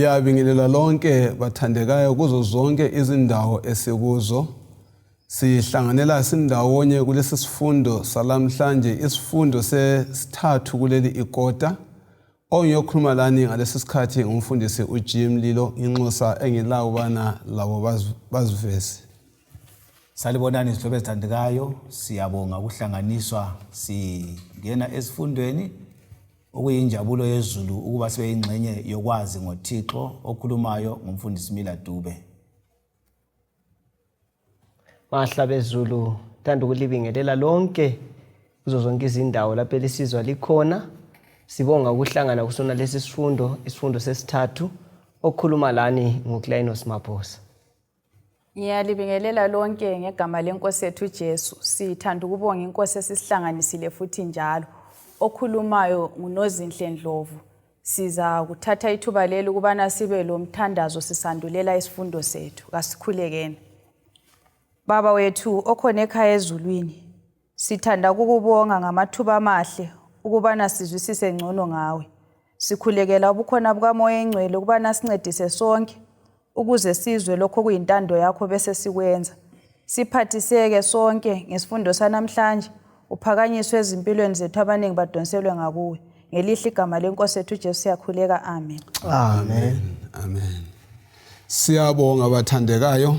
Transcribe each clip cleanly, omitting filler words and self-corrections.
Liyabingelela lonke bathandekayo kuzo zonke izindawo esikuzo. Sihlanganela sindawonye kulesi sifundo salamhlanje, isifundo sesithathu kuleli ikota. Ongiyokhuluma lani ngalesi sikhathi ngumfundisi uJim Lilo, inxusa engilawo bana labo bazivese. Salibonani izihlobo ezithandekayo, siyabonga ukuhlanganiswa singena esifundweni okuyinjabulo yezulu ukuba sibe ingxenye yokwazi ngoThixo. Okhulumayo ngumfundisi Ndebele. Mahla bezulu, thanda ukulibingelela lonke kuzo zonke izindawo lapho lesizwa likhona. Sibonga ukuhlangana kusona lesi sifundo, isifundo sesithathu. Okhuluma lani nguKlainos Maphosa. Ngiyalibingelela lonke ngegama lenkosi yethu Jesu. Sithanda ukubonga inkosi esisihlanganisile futhi njalo. Okhulumayo nguNozinhle Ndlovu. Siza kuthatha ithuba leli ukubana sibe lo mthandazo sisandulela isifundo sethu. Kasikhulekeni. Baba wethu okhona ekhaya ezulwini, sithanda ukukubonga ngamathuba amahle ukubana sizwisise ngcono ngawe. Sikhulekela ubukhona bukaMoya eNgcwele ukubana sincedise sonke ukuze sizwe lokho kuyintando yakho bese sikwenza. Siphathiseke sonke ngesifundo sanamhlanje, uphakanyiswe ezimpilweni zethu abaningi badonselwe ngakuwe. Ngelihle igama lenkosi yethu Jesu siyakhuleka. Amen. Amen. Amen. Siyabonga bathandekayo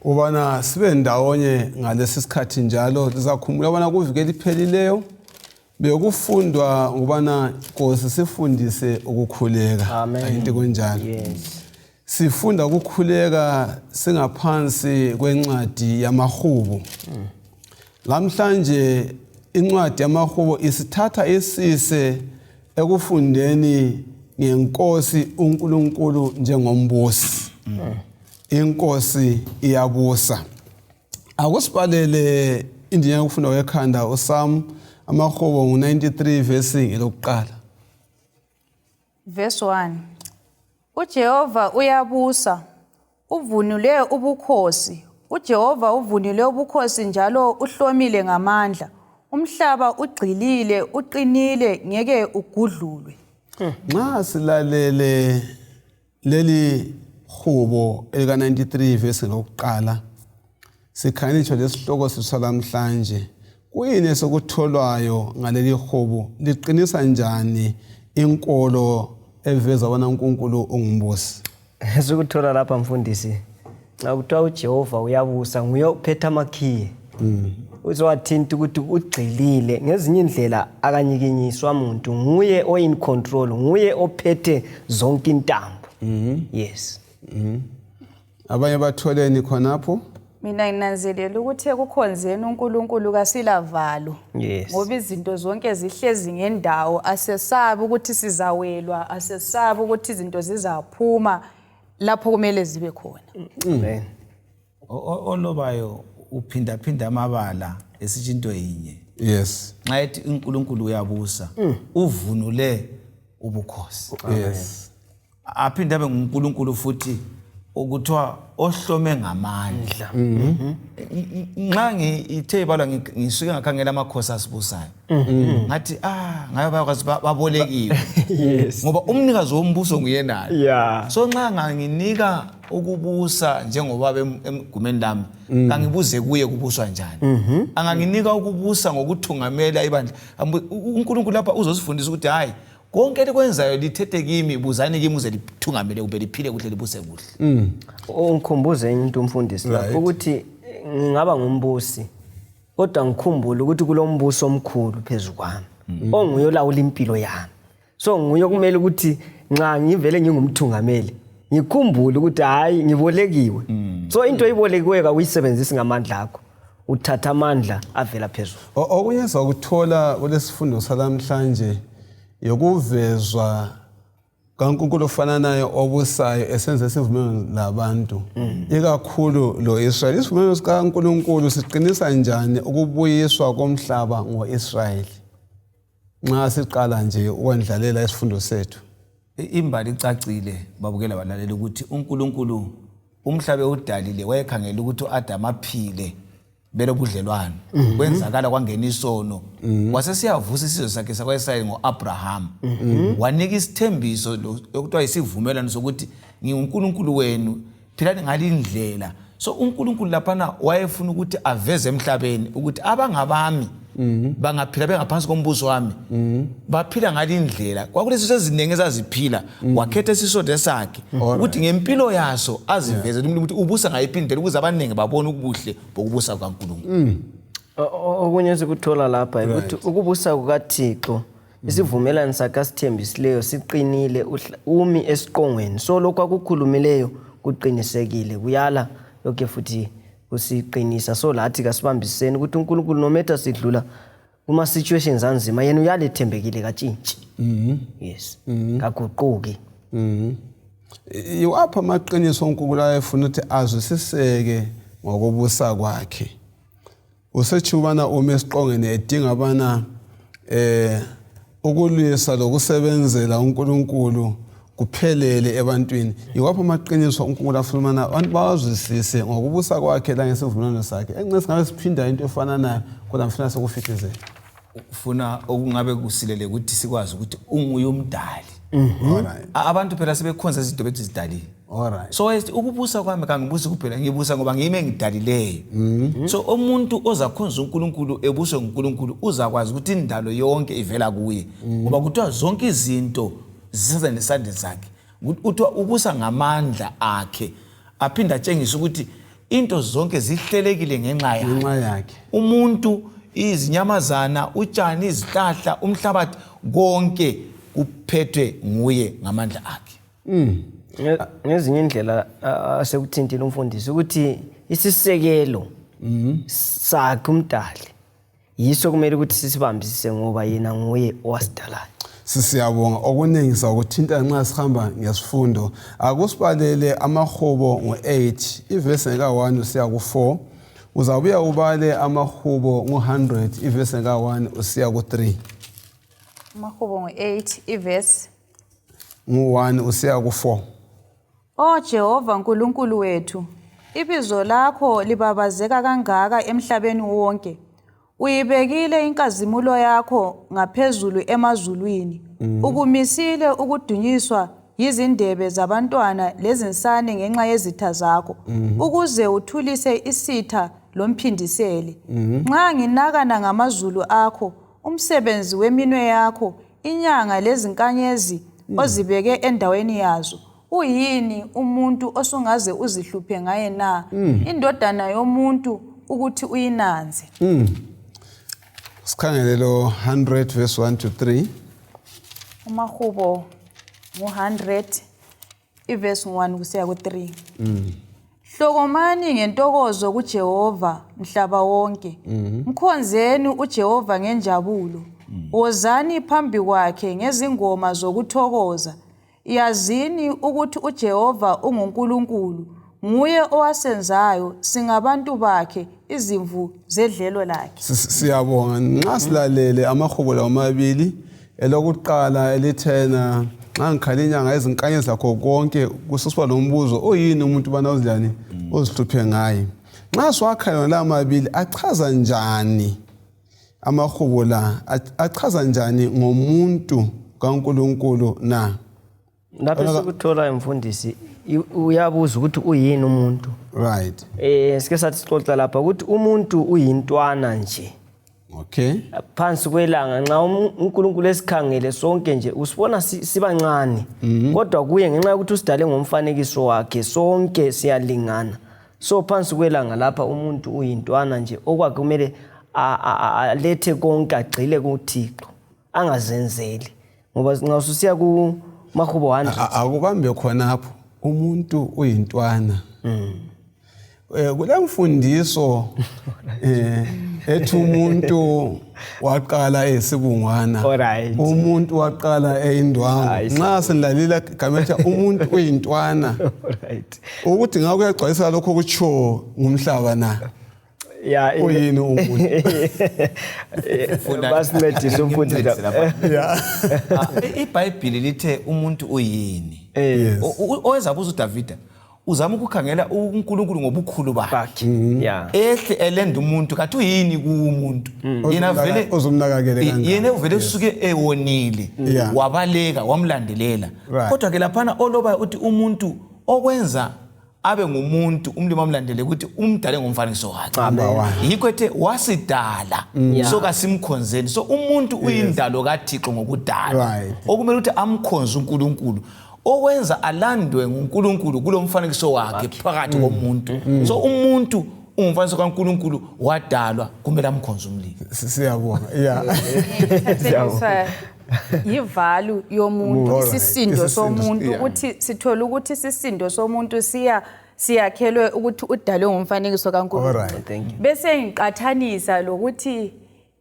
ubana sibe ndawonye ngalesi sikhathi njalo. Sizakhumbula ubana kuvikela iphelileyo bekufundwa ngubana Nkosi sifundise ukukhuleka. Ayinto kunjalo. Yes. Sifunda ukukhuleka singaphansi kwencwadi yamaHubo. Lamhlanje incwadi yamaHubo isithatha isise ekufundeni ngenkosi uNkulunkulu njengombusi. Inkosi iyabusa. Akusibhalele indinya yokufunda kwekhanda uSam amaHubo ngu93 verse elokuqala. Verse 1. uJehova uyabusa, uvunule ubukhosi. uJehova uvunule ubukhosi njalo uhlomile ngamandla. Umhlaba ugxilile, uqinile, ngeke ugudlulwe. Nxa silalele leli Hubo elika 93 verse lokuqala, sikhanitsho lesihloko sisalamhlanje. Kuyini sokutholwayo ngaleli Hubo? Liqinisa njani inkolo eveza bona uNkulunkulu ungumbusi? Esukuthola lapha mfundisi, xa kuthiwa uJehova uyabusa, nguye ophethe amakhiye. Uzowathinta ukuthi ugxilile, ngezinye indlela akanyikinyiswa umuntu, nguye in control, nguye ophethe zonke intambo. Yes. Abanye batholeni khonapho? Mina nginanzelela ukuthi ekukhonzeni uNkulunkulu kasilavalo. Yes. Ngoba izinto zonke zihlezi ngendawo, asesabi ukuthi sizawelwa, asesabi ukuthi izinto zizaphuma lapho kumele zibe khona. Amen. Olobayo uphinda amabala esithi into yinye. Yes. Nxa ethi uNkulunkulu uyabusa, uvunule ubukhosi. Yes. Aphinda abe nguNkulunkulu futhi ukuthiwa ohlome ngamandla. Nxa ngithe balwa ngisuke ngakhangela amakhosi asibusayo. Ngathi ngabe bayakwazi babolekiwe. Yes. Ngoba umnikazi wombuso nguyenayo. Yeah. So nxa nginika ukubusa njengoba emgumeni lami, kangibuze kuye kubuswa njani. Anganginika ukubusa ngokuthungamela ibandla. uNkulunkulu lapha uzosifundisa ukuthi hayi konke elikwenzayo lithethe kimi, buzani kimi uze lithungamele kube liphile kuhle libuse kuhle. Ungikhumbuze into umfundisi lapho ukuthi ngingaba ngumbusi, kodwa ngikhumbule ukuthi kulombuso omkhulu phezulu kwami onguye olawula impilo yami. So nguye kumele ukuthi nxa ngivele ngingumthungameli ngikhumbule ukuthi hayi ngibolekiwe. So into eyibolekiwe kawuyisebenzisi ngamandla akho, uthatha amandla avela phezulu. Okunye sakuthola kulesifundo salamhlanje yokuvezwa kaNkulunkulu ofananayo obusayo esenze isivumelwano labantu, ikakhulu lo Israel. Isivumelwano sikaNkulunkulu siqinisa njani ukubuyiswa komhlaba ngoIsrayeli? Nxa siqala nje ukwendlalela isifundo sethu. Imbali icacile babukela balalela ukuthi uNkulunkulu umhlaba udalile wayekhangela ukuthi uAdam aphile belo budlelwano kwenzakala kwangena isono kwase siyavusa isizwe sakhe sakwaYesaya ngoAbraham wanika isithembiso lokuthiwa isivumelwano sokuthi nginguNkulunkulu wenu philani ngalindlela. So uNkulunkulu laphana wayefuna ukuthi aveze emhlabeni ukuthi abangabami bangaphila bengaphansi kombuso wami baphila ngalindlela. Kwakulesi sezinenge ezaziphila wakhetha isisodwa sakhe ukuthi ngempilo yaso aziveze ukuthi ubusa ngayiphindela ukuze abaningi babone ubuhle bokubusa kwaNkulunkulu. Okunye sikuthola lapha ukuthi ukubusa kukaThixo isivumelano sakhe asithembisileyo siqinile umi esiqongweni. So lokho akukhulumileyo kuqinisekile kuyala lokho futhi usiqinisa. So lathi kasibambiseni ukuthi uNkulunkulu nometha sidlula kuma situations anzima yena uyalethembekile katshintshi. Yes. Kaguquki. Yiwapha amaqiniso uNkulunkulu ayefuna ukuthi azwisiseke ngokubusa kwakhe. Usechubana uma esiqongeni edinga bana ukulwisa lokusebenzela uNkulunkulu kuphelele ebantwini. Yiwapha amaqiniso uNkulunkulu afuna abantu bazwisise ngokubusa kwakhe la ngesivumelwano sakhe. Encinci ngabe siphinda into efana nayo kodwa mfuna sokufikizela. Ufuna okungabe kusilele ukuthi sikwazi ukuthi unguye umdali. Alright. Abantu phela sebekhonza izinto bethi zidalile. Alright. So ukubusa kwami kangibusi kuphela ngibusa ngoba ngiyime engidalileyo. So umuntu ozakhonza uNkulunkulu ebuswe nguNkulunkulu uzakwazi ukuthi indalo yonke ivela kuye. Ngoba kuthiwa zonke izinto ziza nesandla sakhe. Kuthiwa ubusa ngamandla akhe. Aphinda atshengisa ukuthi into zonke zihlelekile ngenxa yakhe. Umuntu izinyamazana utshani izihlahla umhlabathi konke kuphethwe nguye ngamandla akhe. Ngezinye indlela asekuthintile umfundisi ukuthi isisekelo sakhe umdali yiso kumele ukuthi sisibambisise ngoba yena nguye owasidalayo. Sisiyabonga okuningi sakuthinta nxa sihamba ngesifundo. Akusibalele amahubo ngo8 ivesi ka1 usiya ku4. Uzabuya ubale amahubo ngo100 ivesi ka1 usiya ku3. Amahubo ngo8 ivesi ngo1 usiya ku4. O Jehova Nkulunkulu wethu, ibizo lakho libabazeka kangaka emhlabeni wonke. Uyibekile inkazimulo yakho ngaphezulu emazulwini. Ukumisile ukudunyiswa yizindebe zabantwana lezinsane ngenxa yezitha zakho, ukuze uthulise isitha lomphindiseli. Nxa nginakana ngamazulu akho, umsebenzi weminwe yakho, inyanga lezinkanyezi ozibeke endaweni yazo. Uyini umuntu osungaze uzihluphe ngaye na? Indodana yomuntu ukuthi uyinanze. Sikhangele lo 100 verse 1 to 3. Amahubo ngo100 ivesi 1 kusiya ku3. Hlokomani ngentokozo kuJehova mhlaba wonke. Mkhonzeni uJehova ngenjabulo. Wozani phambi kwakhe ngezingoma zokuthokoza. Yazini ukuthi uJehova unguNkulunkulu, nguye owasenzayo, singabantu bakhe, izimvu zedlelo lakhe. Siyabonga nxa silalele amahubo la amabili elokuqala elithena nxa ngikhala inyanga ezinkanyezi zakho konke kususwa lombuzo oyini umuntu bana uzilani ozihluphe ngaye. Nxa siwakhala la amabili achaza njani amahubo la achaza njani ngomuntu kaNkulunkulu na? Lapho sikuthola imfundisi uyabuza ukuthi uyini umuntu. Right. Sike sathi sixoxa lapha ukuthi umuntu uyintwana nje. Okay. Phansi kwelanga nxa uNkulunkulu esikhangele sonke nje usibona sibancane. Kodwa kuye ngenxa ukuthi usidale ngomfanekiso wakhe sonke siyalingana. So phansi kwelanga lapha umuntu uyintwana nje okwakhe kumele alethe konke agcile kuThixo angazenzeli. Ngoba nxa ususiya ku mahubo 100 akubambe khonapho umuntu uyintwana. Kule mfundiso ethi umuntu waqala esibungwana. Umuntu waqala eyindwangu. Nxa senlalila gametha umuntu uyintwana. Ukuthi ngakho uyagcwalisa lokho kutsho ngumhlaba na. Yeah, uyini umuntu. Basincedise umfundisi. iBhayibheli lithe umuntu uyini. Owezabuza uDavida uzama ukukhangela uNkulunkulu ngobukhulu bakhe yeah ehle elenda umuntu kathi uyini kuumuntu yena vele uzumnakakele kangaka yena uvele usuke ewonile wabaleka wamlandelela kodwa ke laphana oloba uthi umuntu okwenza abe ngumuntu umlimi amlandele ukuthi umdale ngomfanekiso wakhe yikho ethe wasidala so kasimkhonzeni so umuntu uyindalo kaThixo ngokudala okumele ukuthi amkhonze uNkulunkulu okwenza alandwe nguNkulunkulu kulomfanekiso wakhe phakathi komuntu so umuntu ungumfanekiso kaNkulunkulu wadalwa kumele amkhonze umlimi siyabonga yivalue yomuntu isisindo somuntu ukuthi sithola ukuthi isisindo somuntu siyakhelwe ukuthi udalwe ngomfanekiso kaNkulunkulu bese ngiqathanisa lokuthi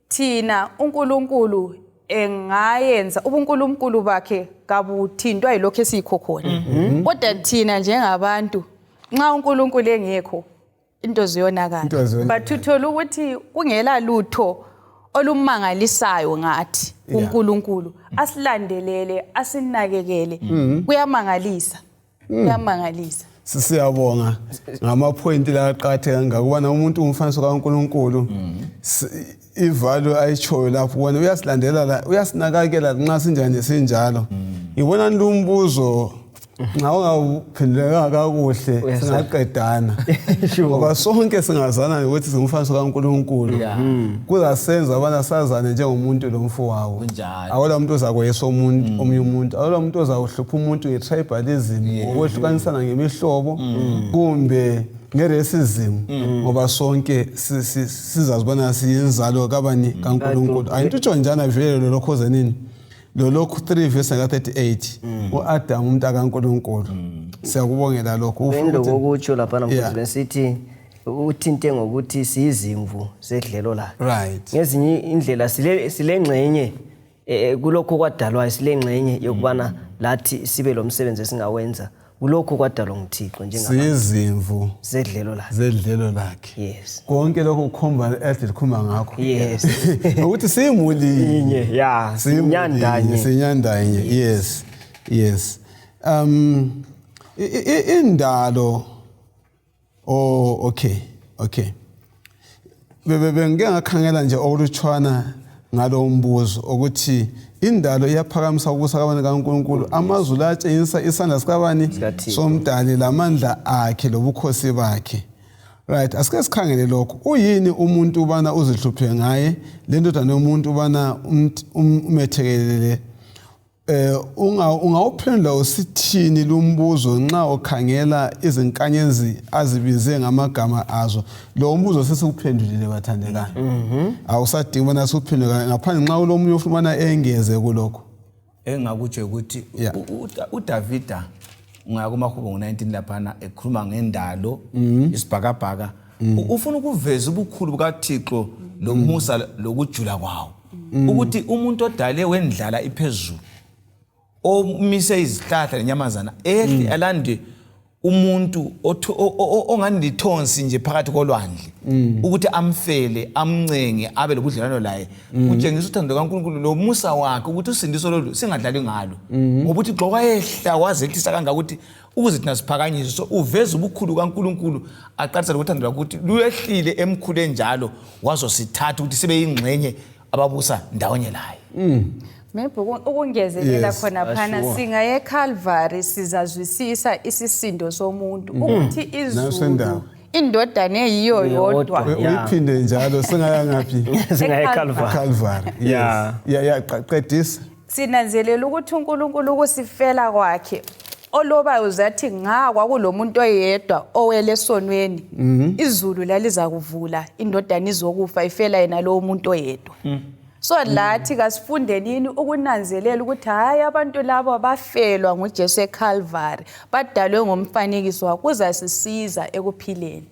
thina uNkulunkulu engayenza ubuNkulunkulu bakhe kabuthintwa yilokho esikho khona kodwa thina njengabantu nxa uNkulunkulu engekho into ziyonakala but uthola ukuthi kungela lutho olumangalisayo ngathi uNkulunkulu asilandelele asinakekele kuyamangalisa siyabonga ngama point la aqathe kangaka kubona umuntu umfanekiso kaNkulunkulu ivalue ayichoyo lapho wona uyasilandela uyasinakekela nxa sinjani sinjalo ngibona lumbuzo nxa ungaphenduleka kakuhle singaqedana ngoba sonke singazana ukuthi singumfanekiso kaNkulunkulu kuzasenza abana sazane njengomuntu lomfowabo awula umuntu ozakweyesa umuntu omnye umuntu awula umuntu ozawuhlupha umuntu ngetribalism ngokwehlukanisana ngemihlobo kumbe ngeresizim ngoba sonke sizazibona siyinzalo kabani kaNkulunkulu ayintutsho njana vele lokho zenini lokho 3 verse 38 uAdam umuntu akaNkulunkulu siyakubongela lokho ufuthi ukutsho lapha namhlanje besithi uthinte ngokuthi siyizimvu sedlelo lakhe ngezinye indlela silengcenye kulokho kwadalwa silengcenye yokubana lathi sibe lo msebenzi esingawenza kulokho kwadalwa nguThixo njengabantu sizimvu sedlelo lakhe yes konke lokho ukhomba likhuma ngakho yes ukuthi simulinye sinyandanye yes indalo okay bebe ngeke ngakhangela nje olutshwana ngalo mbuzo ukuthi indalo iyaphakamisa ukubusa kabani kaNkulunkulu amazulu atshengisa isandla sikabani somdali lamandla akhe lobukhosi bakhe right asike sikhangele lokho uyini umuntu ubana uzihluphe ngaye lendodana yomuntu ubana umethekelele ungawuphendula usithini lumbuzo nxa ukhangela izinkanyezi azibize ngamagama azo lo mbuzo sesikuphendulile bathandekana awusadinga bona sikuphendule ngaphandle nxa ulomunye ufumana engeze kulokho engakutsho ukuthi uDavida ngaya kumahubo ngo19 laphana ekhuluma ngendalo isibhakabhaka ufuna ukuveza ubukhulu bukaThixo lomusa lokujula kwawo ukuthi umuntu odale wendlala iphezulu omise izihlahla nenyamazana ehle alande umuntu ongani lithonsi nje phakathi kolwandle ukuthi amfele amncenge abe lobudlelwano laye utshengisa uthando kaNkulunkulu lomusa wakhe ukuthi usindiso lolu singadlali ngalo ngoba uthi xoka ehla wazehlisa kangaka ukuthi ukuze thina siphakanyiswe so uveza ubukhulu kaNkulunkulu aqalisa lokuthando ukuthi luyehlile emkhulu njalo wazosithatha ukuthi sibe yingxenye ababusa ndawonye laye maybe ukungezelela khona phana singaye eCalvary sizazwisisa isisindo somuntu ukuthi izulu indodana eyiyo yodwa uyiphinde njalo singaya ngaphi singaye eCalvary qedisa sinanzelela ukuthi uNkulunkulu ukusifela kwakhe oloba uzathi kwakulomuntu oyedwa owele esonweni izulu laliza kuvula indodana izokufa ifela yena lo muntu oyedwa so lathi kasifundenini ukunanzelela ukuthi hayi abantu labo bafelwa nguJesu eCalvary badalwe ngomfanekiso wakhe kuzasisiza ekuphileni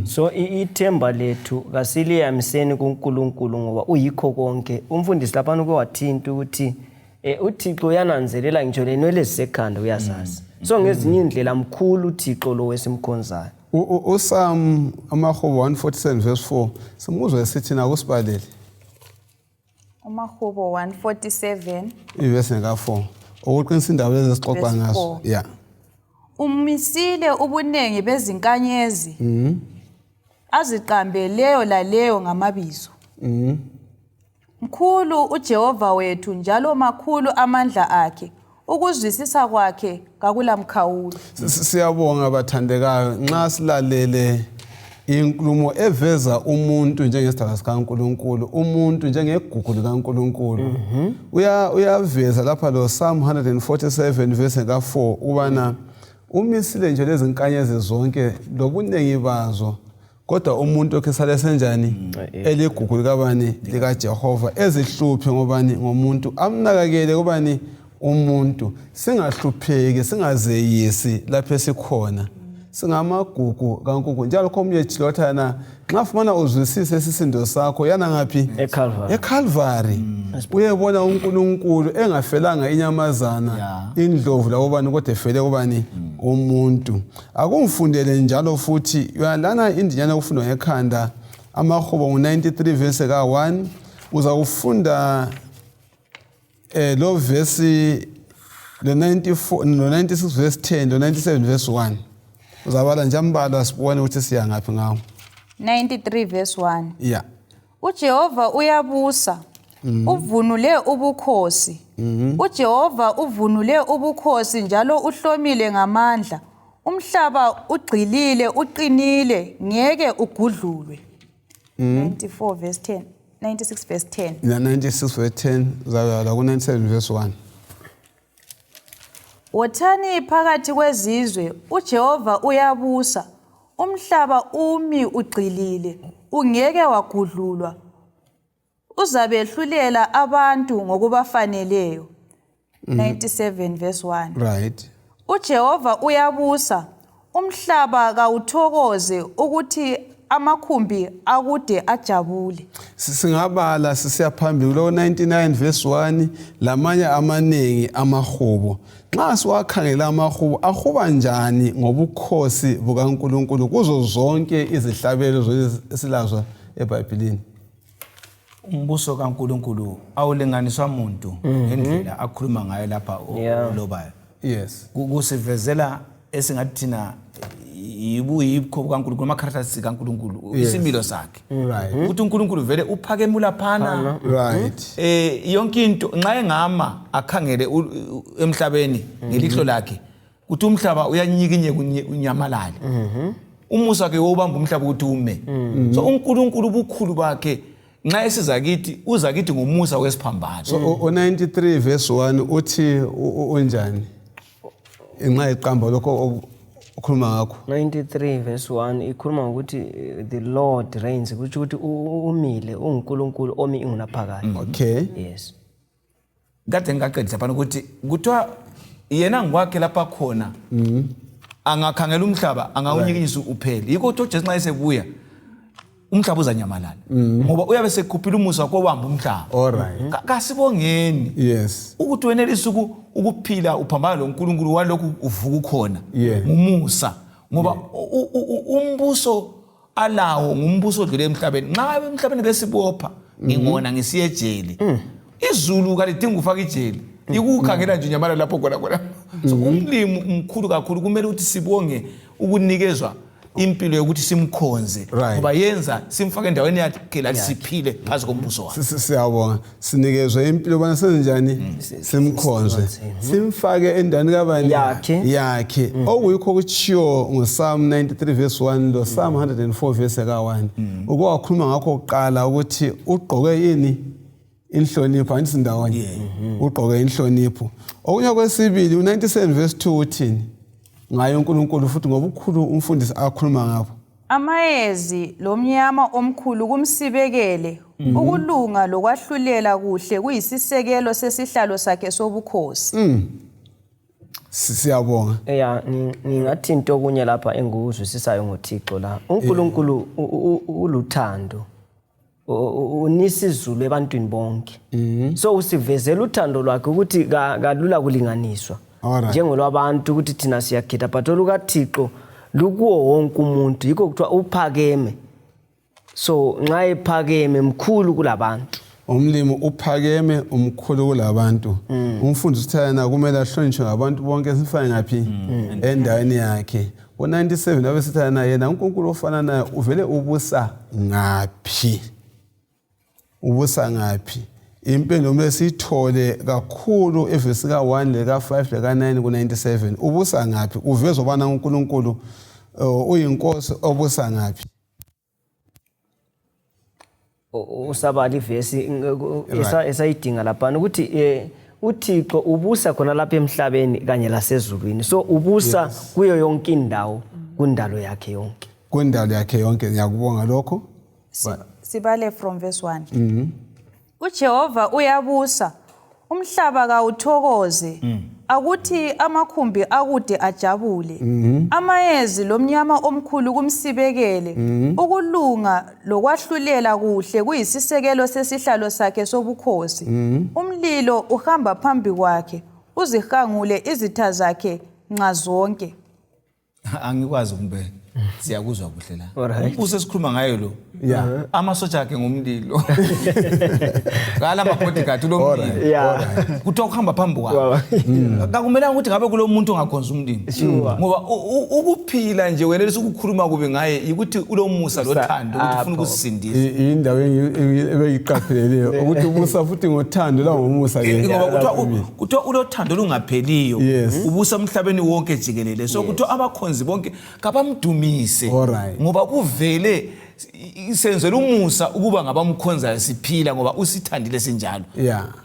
so ithemba lethu kasiliyamiseni kuNkulunkulu ngoba uyikho konke umfundisi lapha ukwathinta ukuthi uThixo uyananzelela ngitsho lenwele zisekhanda uyazazi so ngezinye indlela mkhulu uThixo lo wesimkhonzayo uSam amahubo 147 verse 4 simuzwe sithi na kusibalele umahubo 147 ivesi nka 4 ukuqinisa indaba lezi sixoxa ngazo umisile ubunengi bezinkanyezi aziqambe leyo laleyo ngamabizo. Mkhulu uJehova wethu njalo makhulu amandla akhe, ukuzwisisa kwakhe kakulamkhawulo. Siyabonga bathandekayo nxa silalele inkulumo eveza umuntu njengesidalwa sikaNkulunkulu, umuntu njengegugu likaNkulunkulu. Uyaveza lapha lo Psalm 147 verse ka4 ubana umisile nje lezi nkanyezi zonke lobunengi bazo, kodwa umuntu okesale senjani eligugu likabani likaJehova, ezihluphe ngobani ngomuntu, amnakakele kubani umuntu, singahlupheki singazeyisi lapho esikhona, singamagugu kaNkulunkulu. Njalo komnye chilothana nxa ufuna uzwisise isisindo sakho yana ngaphi? eCalvary. Uyebona uNkulunkulu engafelanga inyamazana, indlovu labobani, kodwa efele kubani umuntu. Akungifundele njalo futhi uyalana indinyana ukufundwa ngekhanda amahubo ngo93 verse ka1 uzawufunda lo verse lo 94 no 96 verse 10 lo 97 verse 1 uzabala njambala sibone ukuthi siya ngaphi ngawo. 93 verse 1. Yeah. uJehova uyabusa, uvunule ubukhosi. uJehova uvunule ubukhosi njalo uhlomile ngamandla. Umhlaba ugqilile uqinile ngeke ugudlulwe. 94 verse 10. 96 verse 10. Yeah, 96 verse 10 uzabala ku 97 verse 1. Wothani phakathi kwezizwe, uJehova uyabusa. Umhlaba umi ugqilile, ungeke wagudlulwa. Uzabehlulela abantu ngokubafaneleyo. 97 verse 1. Right. uJehova uyabusa, umhlaba kawuthokoze ukuthi amakhumbi akude ajabule. Singabala sisiya phambili lo 99 verse 1 lamanye amanengi amahubo. Nxa siwakhangela amahubo ahuba njani ngobukhosi bukaNkulunkulu kuzo zonke izihlabelo esilazo eBhayibhelini? Umbuso kaNkulunkulu awulinganiswa umuntu ngendlela akhuluma ngayo lapha olobayo. Yes. Kusivezela esingathi thina yibukho kaNkulunkulu, ama-characteristics kaNkulunkulu, isimilo sakhe. Right. Ukuthi uNkulunkulu vele uphakemula phana. Right. Yonke into nxa engama akhangele emhlabeni ngelihlo lakhe ukuthi umhlaba uyanyikinye kunyamalala. Umusa wakhe wobamba umhlaba ukuthi ume. So uNkulunkulu ubukhulu bakhe nxa esiza kithi uza kithi ngomusa wesiphambano. So 93 verse 1 uthi unjani? Nxa iqamba lokho ukhuluma ngakho. 93 verse 1 ikhuluma ukuthi the Lord reigns, ukuthi umile uNkulunkulu omi ingunaphakade. Okay. Yes. Kade ngaqedisa phana ukuthi kuthiwa yena ngwakhe lapha khona angakhangela umhlaba angawunyikinyisa uphele. Yikho uJesu nxa esebuya umhlaba uzanyamalala ngoba uyabe sekhuphile umusa kobamba umhlaba. All right. Kasibongeni. Yes. Ukuthi wenelisa ukuphila uphambana loNkulunkulu walokhu uvuka khona umusa ngoba umbuso alawo ngumbuso odlule emhlabeni. Nxa emhlabeni besibopha ngingona ngisiye ejele. Izulu kalidinga ufaka ejele. Ikukhangela nje nyamala lapho khona. So umlimi umkhulu kakhulu kumele ukuthi sibonge ukunikezwa impilo yokuthi simkhonze ngoba yenza simfake endaweni yakhe la siphile phansi kombuso wakhe. Siyabonga sinikezwe impilo bana senjani simkhonze simfake endaweni kabani yakhe okuyikho kuchiyo ngoPsalm 93 verse 1 lo Psalm 104 verse ka1 ukwakhuluma ngakho uqala ukuthi ugqoke yini inhlonipho angithi ndawonye ugqoke inhlonipho. Okunye kwesibili u97 verse 2 uthini ngayo uNkulunkulu futhi ngoba ukhulu umfundisi akhuluma ngapho? Amayezi lomnyama omkhulu kumsibekele, ukulunga lokwahlulela kuhle kuyisisekelo sesihlalo sakhe sobukhosi. Siyabonga. Ngingathi into okunye lapha engikuzwisisayo ngoThixo la. uNkulunkulu uluthando. Unisa izulu ebantwini bonke. So usivezela uthando lwakhe ukuthi kalula kulinganiswa. Njengolwabantu ukuthi thina siyakhetha but olukaThixo lukuwo wonke umuntu, yikho kuthiwa uphakeme. So nxa ephakeme mkhulu kulabantu. umlimi uphakeme umkhulu kulabantu umfundisi uthayana kumele ahlonishwe ngabantu bonke sifane ngaphi endaweni yakhe u97 abe sithana yena uNkulunkulu ofana naye uvele ubusa ngaphi impendulo mele sithole kakhulu evesi ka1 leka 5 leka 9 ku97 ubusa ngaphi uvezwa bana uNkulunkulu uyinkosi obusa ngaphi usabala ivesi esayidinga lapha ukuthi uThixo ubusa khona lapha emhlabeni kanye lasezulwini so ubusa kuyo yonke indawo kundalo yakhe yonke ngiyakubonga lokho sibale from verse 1 uJehova uyabusa umhlaba kawuthokoze akuthi amakhumbi akude ajabule amayezi lomnyama omkhulu kumsibekele ukulunga lokwahlulela kuhle kuyisisekelo sesihlalo sakhe sobukhosi umlilo uhamba phambi kwakhe uzihangule izitha zakhe nxa zonke angikwazi kumbe siyakuzwa kuhle la umbuso esikhuluma ngayo lo amasotsha akhe ngomlilo ngala mabodyguard lo mlilo kuthiwa ukuhamba phambi kwakhe akumelanga ukuthi ngabe kulo muntu ongakhonza umlilo ngoba ukuphila nje wena lesikukhuluma kube ngaye ukuthi ulomusa lothando ukuthi ufuna ukusindisa indawo ebeyiqapheleleyo ukuthi ubusa futhi ngothando la ngomusa ke ngoba kuthiwa ulothando lungapheliyo ubusa emhlabeni wonke jikelele so kuthiwa abakhonzi bonke kabamdumise ngoba kuvele isenzela umusa ukuba ngabamkhonza siphila ngoba usithandile sinjalo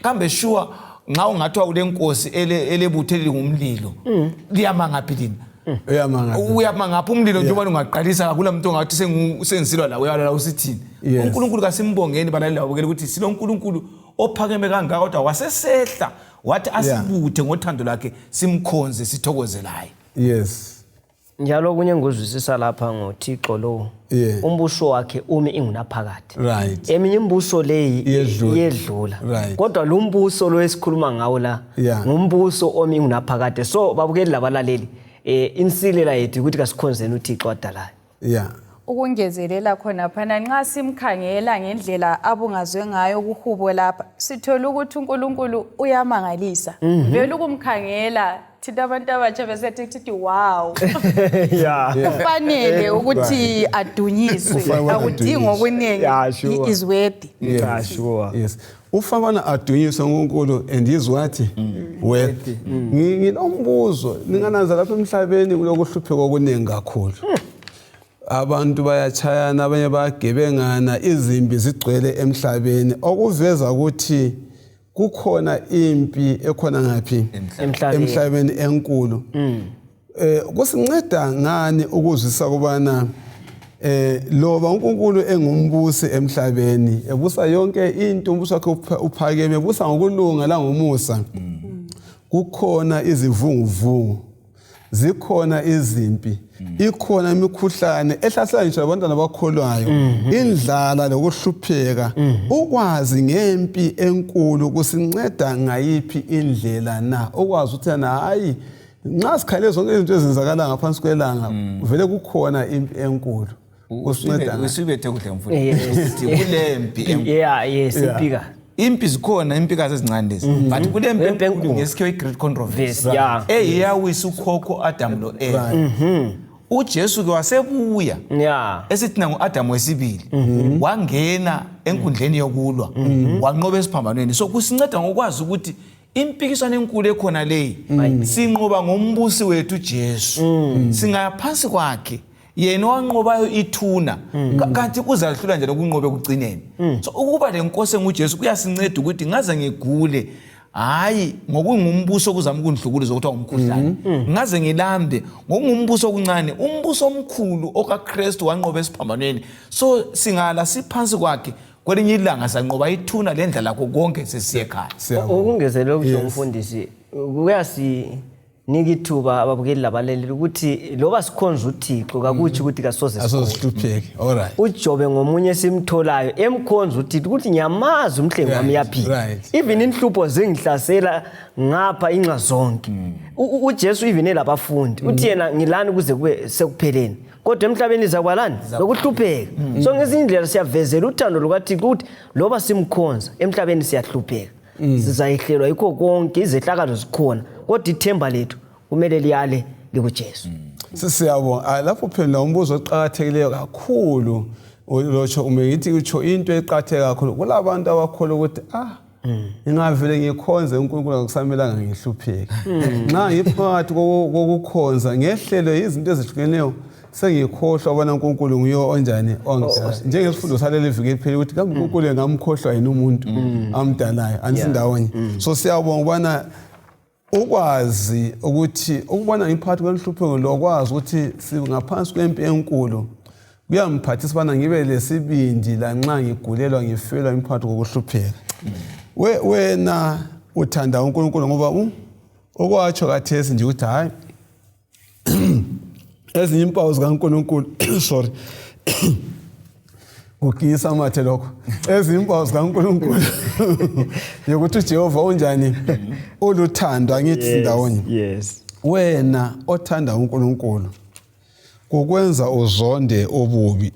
kambe sure nxa ungathiwa ulenkosi elebuthelile ngumlilo liyamanga philini uyamanga umlilo njengoba ungaqalisa akula muntu ongathi sengisilwa la uyalala usithini uNkulunkulu kasimbongeni balaleli babukela ukuthi silo uNkulunkulu ophakeme kangaka kodwa wasesehla wathi asibuthe ngothando lakhe simkhonze sithokozelayo njalo kunye ngozwisisa lapha ngoThixo lo umbuso wakhe umi ingunaphakade eminye imbuso leyi yedlula kodwa lo mbuso lo esikhuluma ngawo la ngumbuso omi ingunaphakade so babukeli labalaleli insilela yethu ukuthi kasikhonzeni uThixo adalayo ukungezelela khona phana nxa simkhangela ngendlela abungazwe ngayo kuhubo lapha sithola ukuthi uNkulunkulu uyamangalisa vele ukumkhangela thina abantu abatsha besethi wow kufanele ukuthi adunyiswe akudingi okuningi is worthy ufabana adunyiswe uNkulunkulu and is what worthy nginombuzo ningananza lapha emhlabeni kulokuhlupheka okuningi kakhulu abantu bayachayana abanye bayagebengana izimbi zigcwele emhlabeni okuveza ukuthi kukhona impi ekhona ngaphi emhlabeni enkulu kusinceda ngani ukuzwisa kubana loba uNkulunkulu engumbusi emhlabeni ebusa yonke into umbuso wakhe uphakeme ebusa ngokulunga la ngomusa kukhona izivunguvungu zikhona izimpi ikhona imikhuhlane ehlasela nje abantwana abakholwayo indlala lokuhlupheka ukwazi ngempi enkulu kusinceda ngayiphi indlela na ukwazi ukuthi na hayi nxa sikhale zonke izinto ezenzakala ngaphansi kwelanga vele kukhona impi enkulu kusinceda usibethe kuhle mfundisi kulempi impika impi zikhona impikazi ezincane lezi but kulempi enkulu ngesikho great controversy eyawisa ukhokho Adam lo Eva uJesu ke wasebuya esithina ngoAdam wesibili wangena enkundleni yokulwa wanqoba esiphambanweni so kusinceda ngokwazi ukuthi impikisano enkulu ekhona leyi sinqoba ngombusi wethu Jesu singaphansi kwakhe yena wanqobayo ithuna kanti kuzahlula nje lokunqobe kugcineni so ukuba lenkosi nguJesu kuyasinceda ukuthi ngaze ngigule hayi ngokungumbuso kuzama ukundhlukuluza ukuthi ngumkhuhlane ngaze ngilambe ngokungumbuso okuncane umbuso omkhulu okaKristu wanqoba esiphambanweni so singala siphansi kwakhe kwelinye ilanga sanqoba ithuna lendla lakho konke sesiyekhaya ukungezelela ukuthi umfundisi nikithuba ababukeli labaleli ukuthi loba sikhonza uThixo kakuthi ukuthi kasoze asozihlupheke. All right. uJobe ngomunye simtholayo emkhonza uThixo ukuthi ngiyamazi umhlengi wami yaphila. Even inhlupho zengihlasela ngapha inxa zonke. uJesu even elabafundi uthi yena ngilani kuze kube sekupheleni. Kodwa emhlabeni izakwalani lokuhlupheka. So ngezinye indlela siyavezela uthando lukaThixo ukuthi loba simkhonza emhlabeni siyahlupheka. Sizayihlelwa yikho konke izehlakalo zikhona. Kodwa ithemba lethu kumele liyale likuJesu. Sisiyabonga. Lapho phendula umbuzo oqhakathekileyo kakhulu. Lotsho umengithi utsho into eqhatheke kakhulu. Kulabantu abakholwa ukuthi ngingavele ngikhonze uNkulunkulu akusamelanga ngihlupheke. Nxa ngiphakathi kokukhonza ngehlelo izinto ezihlukeneyo sengikhohlwa ubona uNkulunkulu nguyo onjani onjani. Njengesifundo saleli viki liphela ukuthi kambe uNkulunkulu ngamkhohlwa yena umuntu amdalayo anisindawonye. So siyabonga ubana ukwazi ukuthi ukubona ngiphathi kwenhlupheko lokwazi ukuthi singaphansi kwempi enkulu kuyamphathisa ubana ngibe lesibindi lanxa ngigulelwa ngifelwa imphathi kokuhlupheka. Wena uthanda uNkulunkulu ngoba okwatsho kathesi nje ukuthi hayi ezinye impawu zikaNkulunkulu sorry ukisa amathe lokho ezinye impawu zikaNkulunkulu yokuthi uJehova unjani uluthando angithi ndawonye. Yes. Wena othanda uNkulunkulu kukwenza uzonde obubi.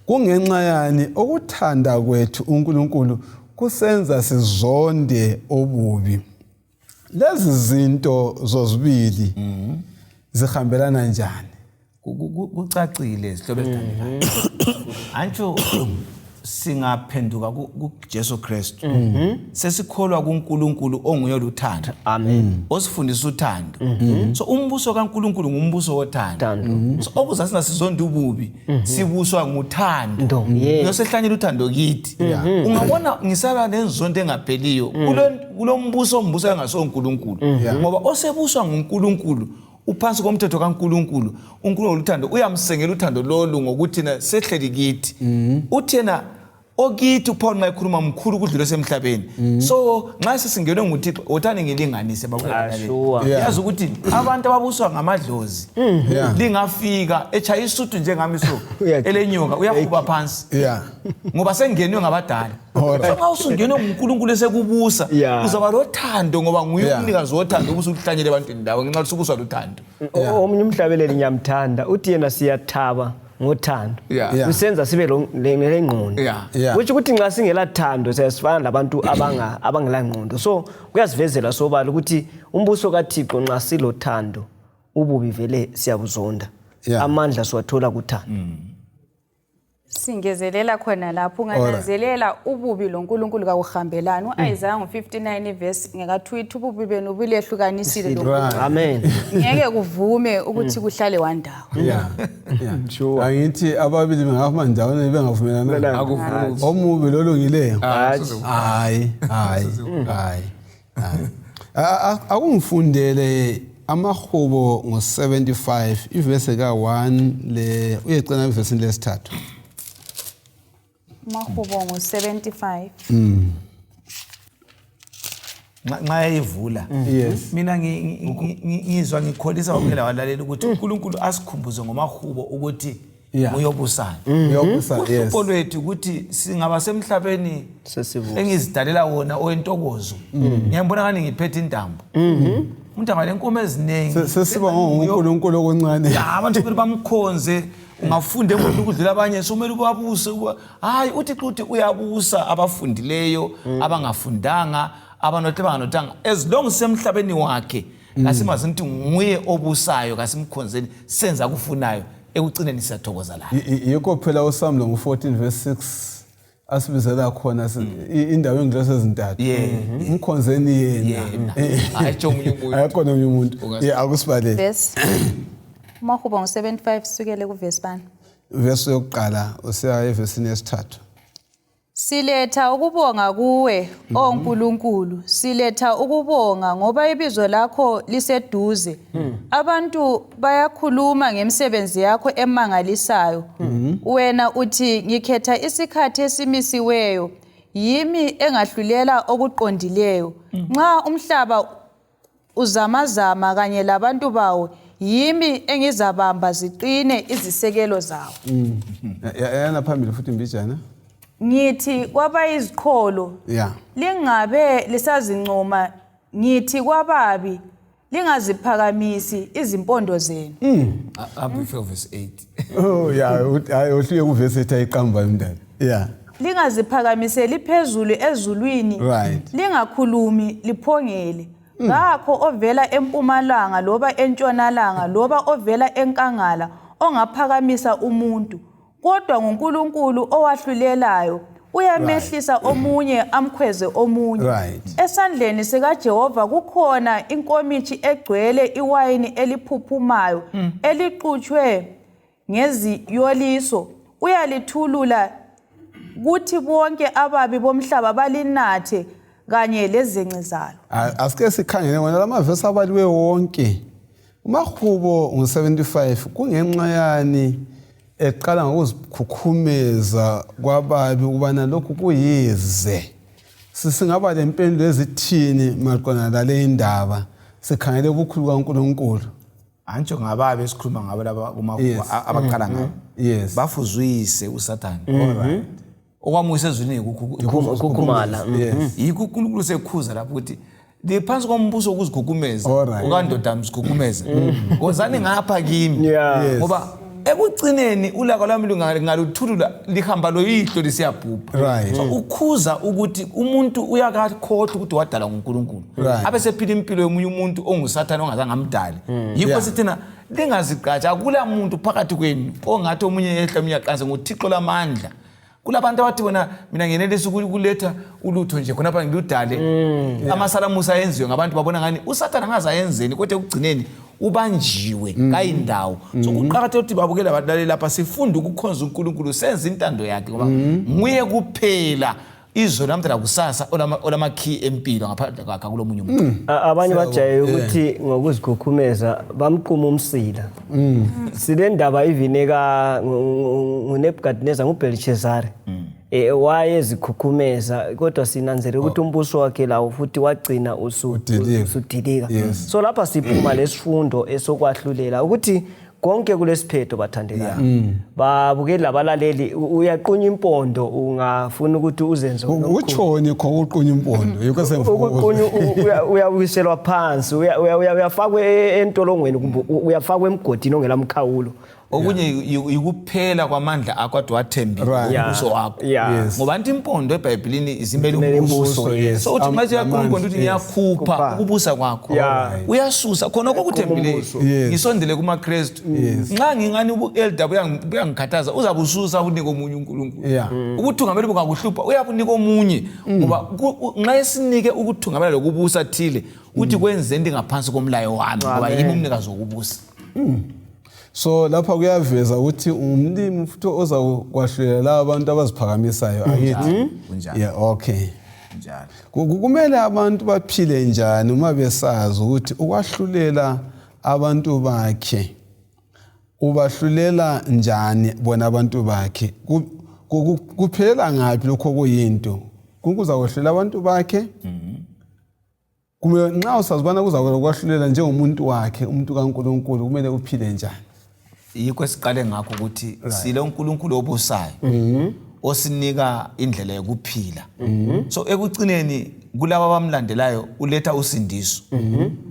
Kungenxa yani ukuthanda kwethu uNkulunkulu kusenza sizonde obubi. Lezi zinto zozibili zihambelana njani? Kucacile sihlobo esithandekayo. Antsho singaphenduka kuJesu Kristu. Sesikholwa kuNkulunkulu onguye oluthando. Amen. Osifundisa uthando. So umbuso kaNkulunkulu ngumbuso wothando. So okuzasina sizonda ububi sibuswa nguthando. Ngosehlanyela uthando kithi. Ungabona ngisala lenzonto engapheliyo kulo mbuso engaso uNkulunkulu. Ngoba osebuswa nguNkulunkulu uphansi komthetho kaNkulunkulu uNkulunkulu oluthando uyamsengela uthando lolu ngokuthi na sehleli kithi. Uthena okithi uPaul mayikhuluma mkhulu kudlule semhlabeni. So nxa sisingelwe nguThixo uthani ngilinganise babulaleli. Yazi ukuthi abantu ababuswa ngamadlozi lingafika echaya isuthu njengami so elenyoka uyakuba phansi. Ngoba sengenwe ngabadala. Nxa usungenwe nguNkulunkulu esekubusa uzaba lothando ngoba nguye umnikazi wothando ubusuhlanyele ebantwini ndawo ngenxa usubuswa lothando. Omunye umhlabeleli ngiyamthanda uthi yena siyathaba ngothando. Usenza sibe lengqondo. Which ukuthi nxa singela thando sesifana labantu abangela ngqondo. So kuyasivezela sobala ukuthi umbuso kaThixo nxa silothando ububi vele siyabuzonda. Amandla siwathola kuthando. Singezelela khona lapho ungananzelela ububi loNkulunkulu kakuhambelani. uIsaiah 59 verse ngekathuthi ububi benu bilehlukanisile loNkulunkulu. Amen. Ngeke kuvume ukuthi kuhlale wandawo. Sure. Angithi ababili bengahamba ndawonye bengavumelana. Akuvuki. Omubi lolungileyo. Hayi. Akungifundele amahubo ngo75 ivesi ka1 le uyecena ivesi lesithathu. Mahubo ngo75. Nxa evula. Mina ngizwa ngikholisa ukuphela walalela ukuthi uNkulunkulu asikhumbuze ngomahubo ukuthi uyobusayo. Uhlupho lwethu ukuthi singaba semhlabeni engizidalela wona owentokozo. Ngiyambona ngani ngiphethe intambo. Umuntu ngalenkomo ezinengi. Sesiba ngoNkulunkulu okuncane. Abantu kumele bamkhonze. Ungafunde emuntu ukudlula abanye somele ubabuse hayi uthi uyabusa abafundileyo abangafundanga abanothi banganotanga as long semhlabeni wakhe asimazi ukuthi nguye obusayo kasimkhonzeni senza kufunayo ekucineni siyathokoza la. Yikho phela uSamuel ngo14 verse 6 asibizela khona indawo engilose ezintathu. Umkhonzeni yena. Ayitsho umunye umuntu. Ayikho nomunye umuntu. Akusibalele. Verse Mahubo ngo75 sukele kuverse bani? Verse yokuqala usiya evesini yesithathu. Siletha ukubonga kuwe oNkulunkulu, siletha ukubonga ngoba ibizo lakho liseduze. Abantu bayakhuluma ngemisebenzi yakho emangalisayo. Wena uthi ngikhetha isikhathi esimisiweyo, yimi engahlulela okuqondileyo. Nxa umhlaba uzamazama kanye labantu bawo yimi engizabamba ziqine izisekelo zawo. Yana phambili futhi Mbijana. Ngithi kwabayiziqholo lingabe lisazincoma, ngithi kwababi lingaziphakamisi izimpondo zenu. Up verse 8. Oh yeah, uhlike kuverse 8 ayiqamba umntana. Yeah. Lingaziphakamiseli phezulu ezulwini, lingakhulumi liphongele. Ngakho ovela empumalanga loba entshonalanga loba ovela enkangala ongaphakamisa umuntu, kodwa nguNkulunkulu owahlulelayo uyamehlisa omunye amkhweze omunye. Esandleni sikaJehova kukhona inkomithi egcwele iwayini eliphuphumayo eliqhutshwe ngeziyoliso, uyalithulula kuthi bonke ababi bomhlaba balinathe kanye lezenci zalo. Asike sikhangele wona lamavesi abaliwe wonke. Umahubo ngu-75 kungenxa yani eqala ngokuzikhukhumeza kwababi ukubana lokhu kuyize. Sisingaba lempendulo ezithini maqondana nale indaba sikhangele ubukhulu kaNkulunkulu. Antsho ngababe esikhuluma ngabo laba kumahubo abaqala ngabo. Bafuzwise uSathane. Alright. Okwamuyisa ezwini ukukhukhumala. Yikho uNkulunkulu sekhuza lapho ukuthi ngiphansi kombuso ukuzigukumeza ukandoda msigukumeza. Ngozani ngapha kimi ngoba ekugcineni ulaka lwami lungaluthulula lihamba loyihlo lisiyabhubha. So ukhuza ukuthi umuntu uyakakhohlwa ukuthi wadala nguNkulunkulu. Abe sephila impilo yomunye umuntu onguSathane ongazange amdali. Yikho sithina lingaziqhatsha akula muntu phakathi kwenu ongathi omunye yehla omunye yaqanza ngoThixo lamandla. Kulabantu abathi bona mina ngenelisa ukuletha ulutho nje khona lapha ngiludale amasalamusa ayenziwe ngabantu babona ngani uSathane angazayenzeni kodwa ekugcineni ubanjiwe kayindawo. So kuqhakathekile ukuthi babukele abadaleli lapha sifunda ukukhonza uNkulunkulu senze intando yakhe ngoba nguye kuphela izwe namhla kusasa olamakhi empilo ngaphandle kwakhe kulomunye umuntu. Abanye bajaye ukuthi ngokuzikhukhumeza bamquma umsila. Sile ndaba ivineka nguNebukadnezar nguBelteshazzar. Wayezikhukhumeza kodwa sinanzele ukuthi umbuso wakhe lawo futhi wagcina usudilika. So lapha siphuma lesifundo esokwahlulela ukuthi konke kulesiphetho bathandekayo. Babukeli labalaleli uyaqunya impondo ungafuna ukuthi uzenze utshoni khokuqunya impondo yikho sengifuqa uyawiselwa phansi uyafakwa entolongweni kumbe uyafakwa emgodini ongelamkhawulo. Okunye yikuphela kwamandla akho ade wathembile umbuso wakho. Ngoba anti impondo eBhayibhelini izimele umbuso. So uthi manje yakhuluma ukuthi ngiyakhupha ukubusa kwakho. Uyasusa khona okuthembile. Ngisondele kumaKristu. Nxa ngingani ubuelder buyangikhathaza uzabususa unike omunye uNkulunkulu. Ukuthungamela bungakuhlupha uyabunika omunye ngoba nxa esinike ukuthungamela lokubusa thile uthi kwenzeni ngaphansi komlayo wami ngoba yimi umnikazi wokubusa. So lapha kuyaveza ukuthi umlimi futhi ozakwahlulela abantu abaziphakamisayo akithi. Okay. Njalo. Kumele abantu baphile njani uma besazi ukuthi ukwahlulela abantu bakhe ubahlulela njani bona abantu bakhe kuphela ngaphi lokho kuyinto kuzakwahlulela abantu bakhe. Kumele nxa usazibona kuzakwahlulela njengomuntu wakhe umuntu kaNkulunkulu kumele uphile njani. Yikho siqale ngakho ukuthi sile uNkulunkulu obusayo osinika indlela yokuphila. So ekugcineni kulabo abamlandelayo uletha usindiso.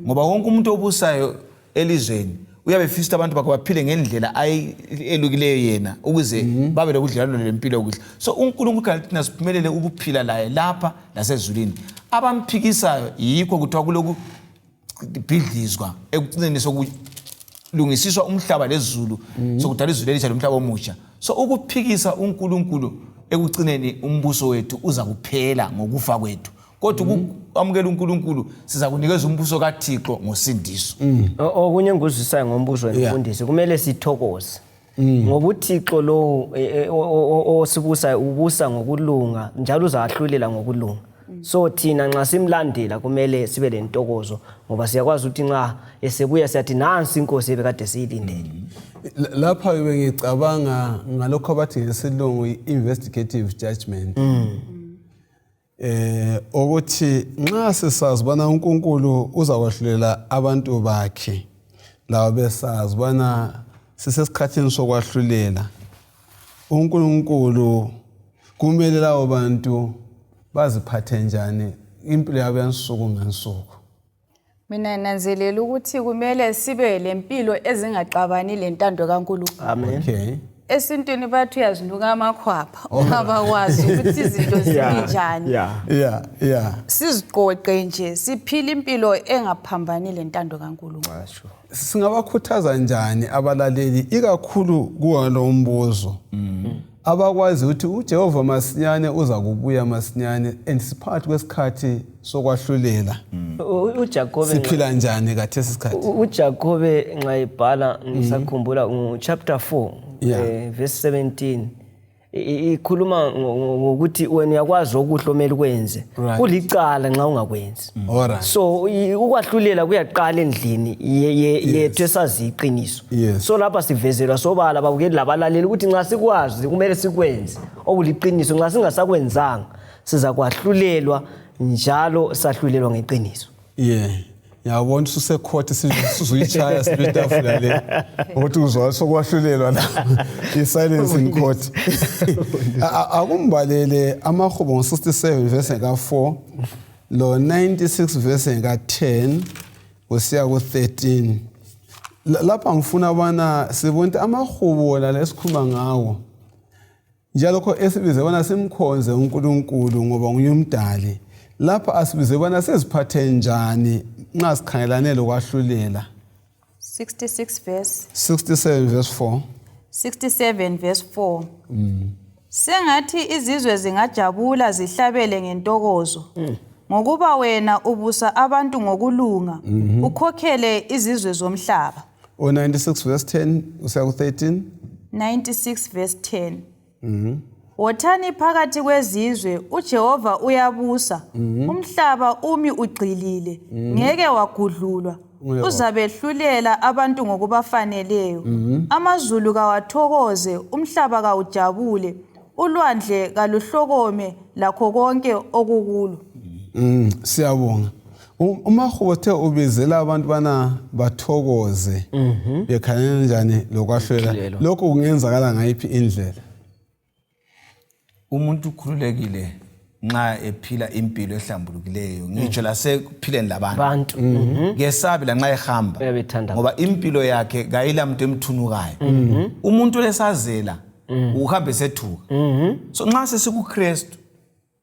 Ngoba wonke umuntu obusayo elizweni uyabe fisa abantu bakhe baphile ngendlela elukileyo yena ukuze babe lokudlelana lempilo okuhle. So uNkulunkulu kanti siphumelele ukuphila laye lapha nasezulwini. Abamphikisayo yikho kuthiwa kuloku bhidlizwa ekugcineni lungisiswa umhlaba lezulu sokudala izulu elisha lomhlaba omusha. So ukuphikisa uNkulunkulu ekugcineni umbuso wethu uza kuphela ngokufa kwethu. Kodwa ukwamukela uNkulunkulu siza kunikeza umbuso kaThixo ngosindiso. Okunye engikuzwisayo ngombuso wemfundisi kumele sithokoze. Ngoba uThixo lo osibusayo ubusa ngokulunga njalo uzahlulela ngokulunga. So thina nxa simlandela kumele sibe lentokozo ngoba siyakwazi ukuthi nxa esebuya siyathi nansi inkosi ebekade siyilindele. Lapha ngicabanga ngalokho abathi ngesilungu investigative judgment. ukuthi nxa sisazi bana uNkulunkulu uzakwahlulela abantu bakhe lawo besazi bana sisesikhathini sokwahlulela uNkulunkulu kumele lawo bantu baziphathe njani impilo yabo yansuku ngensuku. Mina nanzelela ukuthi kumele sibe lempilo ezingaxabani lentando kaNkulunkulu. Amen. Okay. Esintwini bathu uyazinuka amakhwapha abakwazi ukuthi izinto zinjani. Yeah. Siziqoqe nje siphila impilo engaphambani lentando kaNkulunkulu. Singabakhuthaza njani abalaleli ikakhulu kuwo lo mbuzo abakwazi ukuthi uJehova masinyane uza kubuya masinyane andisiphakathi kwesikhathi sokwahlulela uJakobe siphila njani kathesi isikhathi uJakobe nxa ebhala ngisakhumbula chapter 4 verse 17 ikhuluma ngokuthi wena uyakwazi okuhle omele ukwenze kulicala nxa ungakwenzi. So ukwahlulela kuyaqala endlini yethu esazi iqiniso. So lapha sivezelwa sobala babukeli labalaleli ukuthi nxa sikwazi kumele sikwenze okuliqiniso, nxa singasakwenzanga siza kwahlulelwa njalo sahlulelwa ngeqiniso. Ngiyabona ususekhothe sizoyichaya sibetafula le ukuthi uzwa sokwahlulelwa la i-silence in court. Akumbalele amahubo ngo-67 verse ka-4 lo 96 verse ka-10 kusiya ku-13. Lapha ngifuna bana sibone amahubo la esikhuluma ngawo njalokho esibize bona simkhonze uNkulunkulu ngoba nguye umdali. Lapha asibize bona seziphathe njani nxa sikhangelane lokwahlulela. 67 verse 4. 67 verse 4. Sengathi izizwe zingajabula zihlabele ngentokozo ngokuba wena ubusa abantu ngokulunga ukhokhele izizwe zomhlaba. 96 verse 10 usiya ku-13. 96 verse 10. Wothani phakathi kwezizwe uJehova uyabusa umhlaba umi ugxilile ngeke wagudlulwa uzabehlulela abantu ngokubafaneleyo amazulu kawathokoze umhlaba kawujabule ulwandle kaluhlokome lakho konke okukulo. Siyabonga. Umahubo the ubizela abantu bana bathokoze bekhangelana njani lokwahlulela lokho kungenzakala ngayiphi indlela? Umuntu ukhululekile nxa ephila impilo ehlambulukileyo ngitsho lasekuphileni labantu ngesabi la nxa ehamba ngoba impilo yakhe kayilamuntu emthunukayo. Umuntu lesazela uhambe sethuka. So nxa sesikuKristu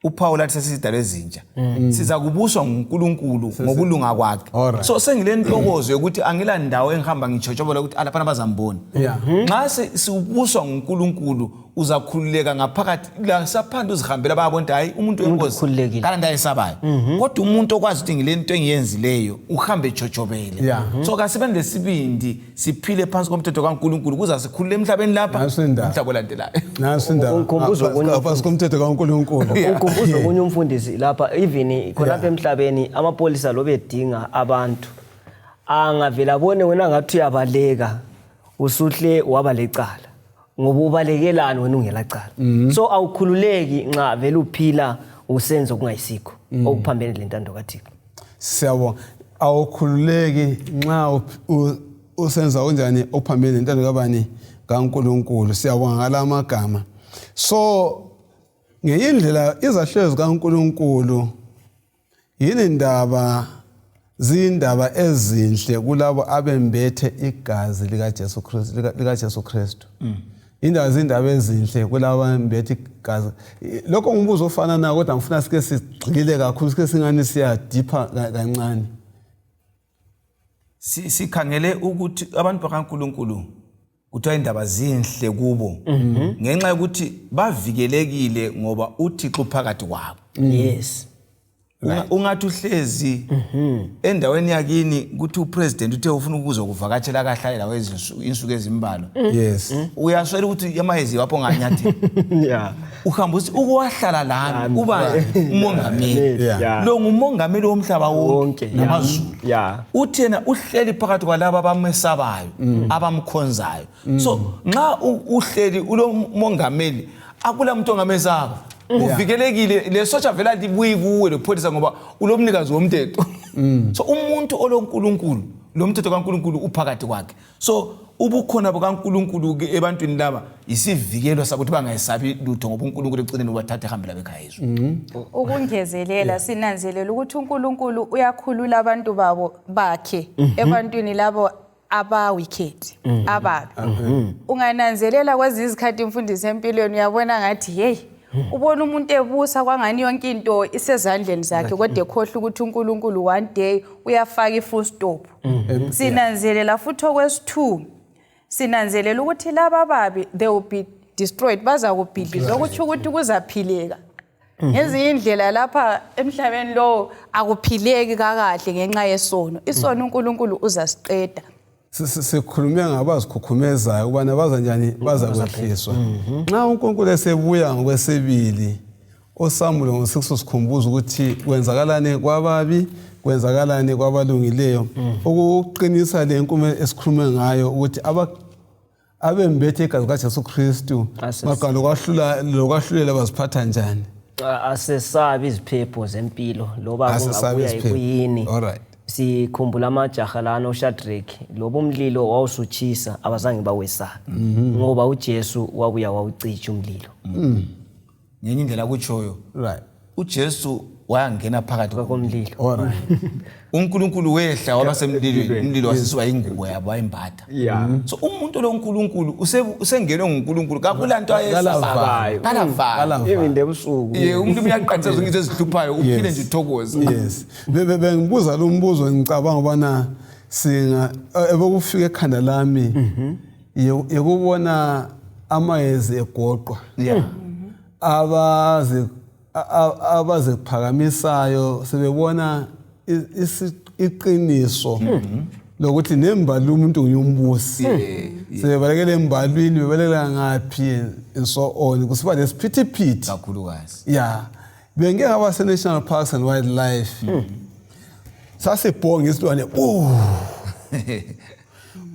uPaul athi sesidalwe ezintsha siza kubuswa nguNkulunkulu ngokulunga kwakhe. So sengilentokozo yokuthi angila ndawo engihamba ngichotshobola ukuthi alaphana bazambona. Nxa siubuswa nguNkulunkulu uzakhululeka ngaphakathi la saphanda uzihambela bayabona hayi umuntu wenkosi kana ndayesabayo kodwa umuntu okwazi ukuthi ngilento engiyenzileyo uhambe echotshobele. So kasibe lesibindi siphile phansi komthetho kaNkulunkulu kuza sikhulule emhlabeni lapha umhlaba olandelayo. Nasinda phansi komthetho kaNkulunkulu. Ukumbuzo kunye umfundisi lapha even khonapha emhlabeni amapolisa lobedinga abantu angavela bone wena ngathi uyabaleka usuhle wabalecala ngoba ubalekelana wena ungelacala. So awukhululeki nxa vele uphila usenzo kungayisikho okuphambene lentando kaThixo. Siyabonga. Awukhululeki nxa usenza kanjani okuphambene lentando kabani kaNkulunkulu. Siyabonga ngala magama. So ngeyindlela izahlelo zikaNkulunkulu yini ndaba zindaba ezinhle kulabo abembethe igazi likaJesu Kristu. Indaba zindaba ezinhle kulabo abembethe igazi. Lokho ngumbuzo ofana na kodwa ngifuna sike sigxile kakhulu sike singani siya deeper kancane. Sikhangele ukuthi abantu bakaNkulunkulu kuthiwa indaba zinhle kubo ngenxa yokuthi bavikelekile ngoba uThixo phakathi kwabo. Yes. Ungathi uhlezi endaweni yakini ukuthi upresident uthe ufuna ukuzokuvakatshela kahle lawo izinsuku ezimbalwa. Uyaswela ukuthi yamayezi wapho nganyathi. Uhamba uthi ukwahlala lana uba umongameli. Lo ngumongameli womhlaba wonke namazulu. Uthena uhleli phakathi kwalabo abamesabayo abamkhonzayo. So nxa uhleli ulo mongameli akula muntu ongamesaba uvikelekile le socha vela libuyi kuwe lepholisa ngoba ulomnikazi womthetho. So umuntu olonkulunkulu lo mthetho kaNkulunkulu uphakathi kwakhe. So ubukhona bukaNkulunkulu ebantwini laba isivikelo sakuthi bangayisabi lutho ngoba uNkulunkulu ecineni ubathatha ehambela bekhaya izwe. Ukungezelela sinanzelela ukuthi uNkulunkulu uyakhulula abantu bakhe ebantwini labo aba-wicked ababi. Ungananzelela kwezi izikhathi mfundisi empilweni uyabona ngathi hey ubona umuntu ebusa kwangani yonke into isezandleni zakhe kodwa ekhohle ukuthi uNkulunkulu one day uyafaka i-full stop. Sinanzelela futhi okwesi-2 sinanzelela ukuthi laba babi they will be destroyed baza kubhidlizwa ukuthi kuzaphileka. Ngezinye indlela lapha emhlabeni lo akuphileki kakahle ngenxa yesono. Isono uNkulunkulu uzasiqeda. Sikhulume ngabazikhukhumeza ubana baza njani baza kwehliswa. Nxa uNkulunkulu esebuya ngokwesibili oSamuel ngo-6 sikhumbuza ukuthi kwenzakalani kwababi kwenzakalani kwabalungileyo. Ukuqinisa le nkume esikhulume ngayo ukuthi abembethe igazi kaJesu Kristu maqala lokwahlulela baziphatha njani. Asesabi iziphepho zempilo loba kungabuya ekuyini. Alright. Sikhumbula amajaha lana uShadrach lobo umlilo wawusuchisa abazange bawesaba ngoba uJesu wabuya wawucicha umlilo. Ngenye indlela kutshoyo. Right. uJesu wayangena phakathi komlilo. Alright. uNkulunkulu wehla wabasemlilweni umlilo wasisiwa ingubo yabo ayimbatha. So umuntu lo uNkulunkulu usengenwe nguNkulunkulu kakulanto ayesabayo. Kalavayo. Even ebusuku. Umuntu uyaqanisa zonke izinto ezihluphayo uphile nje uthokoze. Yes. Bengibuza lo mbuzo ngicabanga ubana singa ebokufika ekhanda lami yekubona amayezi egoqwa. Abazephakamisayo sebebona iqiniso lokuthi nembali umuntu uyumbusi. Sebalekele embalwini bebelela ngaphi and so on kusiba lesiphithiphithi kakhulukazi. Yeah. Bengeke ngaba se-National Parks and Wildlife. Sasibhonga isilwane.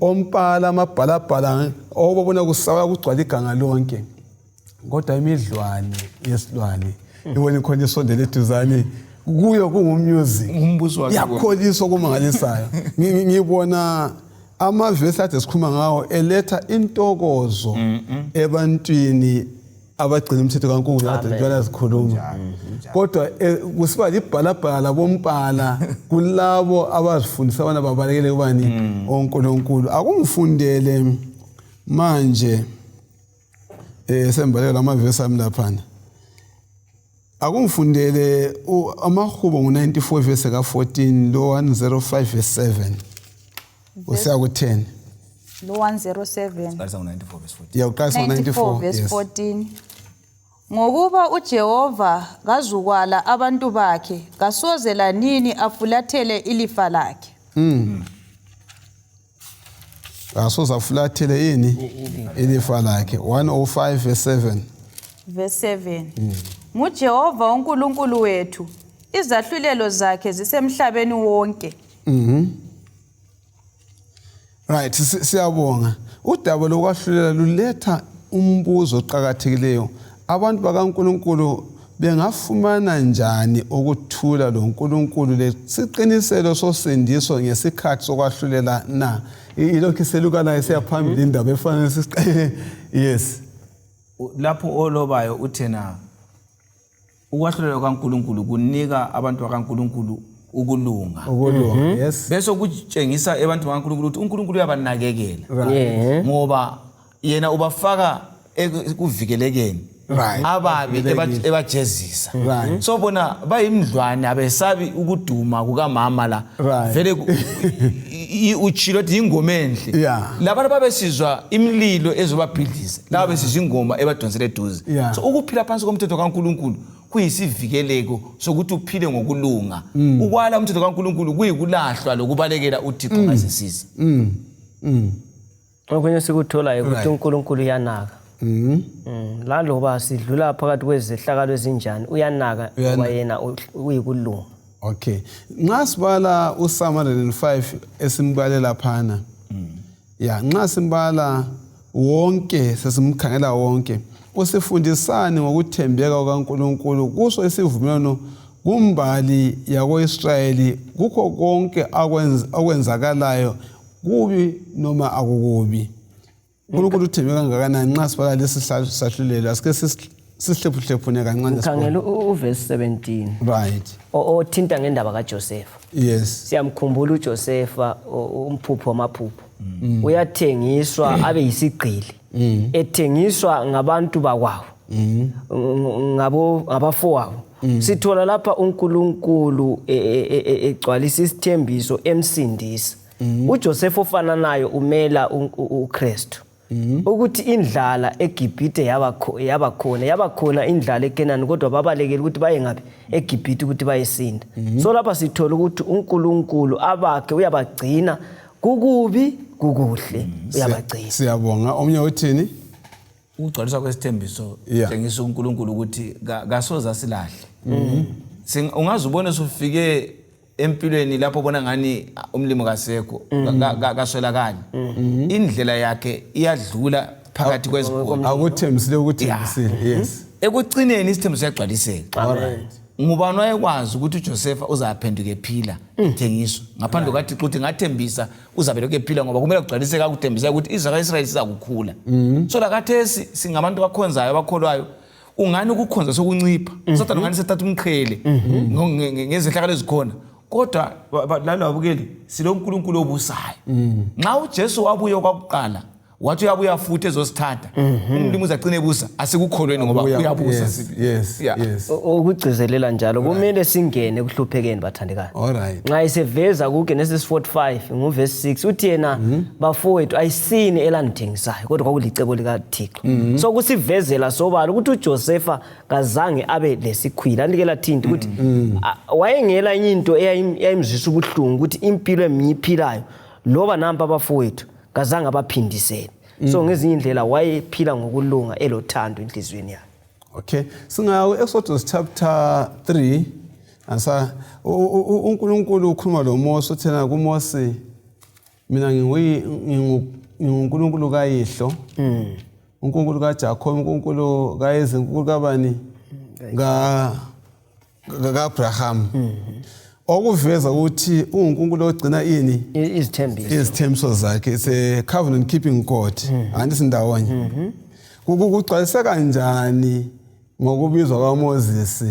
Ompala amabhalabhala obabona kusaba kugcwala iganga lonke. Kodwa imidlwane yesilwane ibona khona isondele eduzane kuyo kungumusic umbuso wakhe yakholiswa kumangalisayo. Ngibona amavesi ade sikhuluma ngawo eletha intokozo ebantwini abagcina umthetho kaNkulunkulu ade njalo sikhuluma. Kodwa kusiba libhalabhala bompala kulabo abazifundisa abana babalekele kubani oNkulunkulu. Akumfundele manje sembaleka lamavesi ami laphana. Akumfundele amahubo ngo94 verse ka14 lo 105 verse 7 usiya ku10 lo 107 Qalisa ngo94 verse 14. Yeah, uqalisa ngo94 verse 14 ngokuba uJehova kazukwala abantu bakhe kasozela nini afulathele ilifa lakhe. Asoza afulathele yini ilifa lakhe 105 verse 7 verse 7 nguJehova uNkulunkulu wethu izahlulelo zakhe zisemhlabeni wonke. Right, siyabonga. Udaba lokwahlulela luletha umbuzo oqhakathekileyo. Abantu bakaNkulunkulu bengafumana njani ukuthula lo uNkulunkulu lesiqiniselo sosindiso ngesikhathi sokwahlulela na? Ilokhu selukana esiyaphambili indaba efanele sisiqale. Yes. Lapho olobayo uthena ukwahlulela kaNkulunkulu kunika abantu bakaNkulunkulu ukulunga. Yes. Bese kutshengisa abantu bakaNkulunkulu ukuthi uNkulunkulu uyabanakekela. Ngoba yena ubafaka ekuvikelekeni. Right. Ababi ebajezisa. So bona bayimdlwane abesabi ukuduma kukamama la. Vele uchilo thi ingoma enhle. Labantu babesizwa imililo ezobabhidliza. Laba besizwa ingoma ebadonsela eduze. So ukuphila phansi komthetho kaNkulunkulu kuyisivikeleko sokuthi uphile ngokulunga. Ukwala umthetho kaNkulunkulu kuyikulahlwa lokubalekela uThixo ngasisiza. Okunye sikuthola ukuthi uNkulunkulu uyanaka. La loba sidlula phakathi kwezehlakalo ezinjani uyanaka ngoba yena uyikulunga. Okay. Nxa sibala uPsalm 105 esimbalela phana. Yeah, nxa simbala wonke sesimkhangela wonke. usifundisani ngokuthembeka kukaNkulunkulu kuso isivumelwano kumbali yako-Israyeli kukho konke akwenzakalayo kubi noma akukubi. uNkulunkulu uthembeka kangakanani nxa sibala lesi sahlulelo asike sisihlephuhlephune kancane ukhangela uverse 17 right othinta ngendaba kaJosefa. yes Siyamkhumbula uJosefa umphupho wamaphupho. Uyathengiswa abe yisigqili. Ethengiswa ngabantu bakwawo. Ngabafowabo. Sithola lapha uNkulunkulu egcwalisa isithembiso emsindisa. uJosefa ofana nayo umela uKristu. Ukuthi indlala eGibhite yaba khona indlala eKenani kodwa babalekela ukuthi baye ngapi eGibhite ukuthi bayesinda. So lapha sithola ukuthi uNkulunkulu abakhe uyabagcina kukubi kukuhle uyabagcina. Siyabonga. Omnye uthini? Ukugcwaliswa kwesithembiso tshengisa uNkulunkulu ukuthi kasoza silahle. Ungaze ubone usufike empilweni lapho bona ngani umlimo kasekho kaswelakani. Indlela yakhe iyadlula phakathi kwezikole. Akuthembisile ukuthembisile. Yes. Ekucineni isithembiso siyagcwaliseka. Alright. Ngubani wayekwazi ukuthi uJosefa uzaphenduka ephila ithengiswa ngaphandle kwathi ukuthi ngathembisa uzabeleke ephila ngoba kumele kugcwaliseka ukuthembisa ukuthi Israyeli sizakukhula. So lakathesi singabantu bakhonzayo bakholwayo ungani ukukhonza sokuncipha. Sathana ngani sethatha umqhele ngezehlakalo ezikhona. Kodwa lalo abukeli silo uNkulunkulu obusayo. Nxa uJesu wabuye kwakuqala wathi uyabuya futhi ezosithatha. Umlimi uzagcina ebusa asikukholweni ngoba uyabusa. Yes. Ukugcizelela njalo kumele singene kuhluphekeni bathandekayo. Alright. Nxa iseveza kuGenesis 45 ngoverse 6 uthi yena bafowethu ayisini elangithengisayo kodwa kwakulicebo likaThixo. So kusivezela sobala ukuthi uJosefa kazange abe lesikhwila anikela thinti ukuthi wayengela into eyayimzwisa ubuhlungu ukuthi impilo emnyiphilayo loba nampa abafowethu kazange abaphindisele. So ngezinye indlela wayephila ngokulunga elothando enhlizweni yakhe. Okay. Singawo Exodus chapter 3 asa uNkulunkulu ukhuluma lo Mose uthena kuMose mina nginguNkulunkulu kayihlo. uNkulunkulu kaJacob, uNkulunkulu kaYise, uNkulunkulu kabani kaAbraham. Okuveza ukuthi uNkulunkulu ogcina ini izithembiso zakhe. It's a covenant keeping God. Andisindawonye. Kugcwalisa kanjani ngokubizwa kwaMoses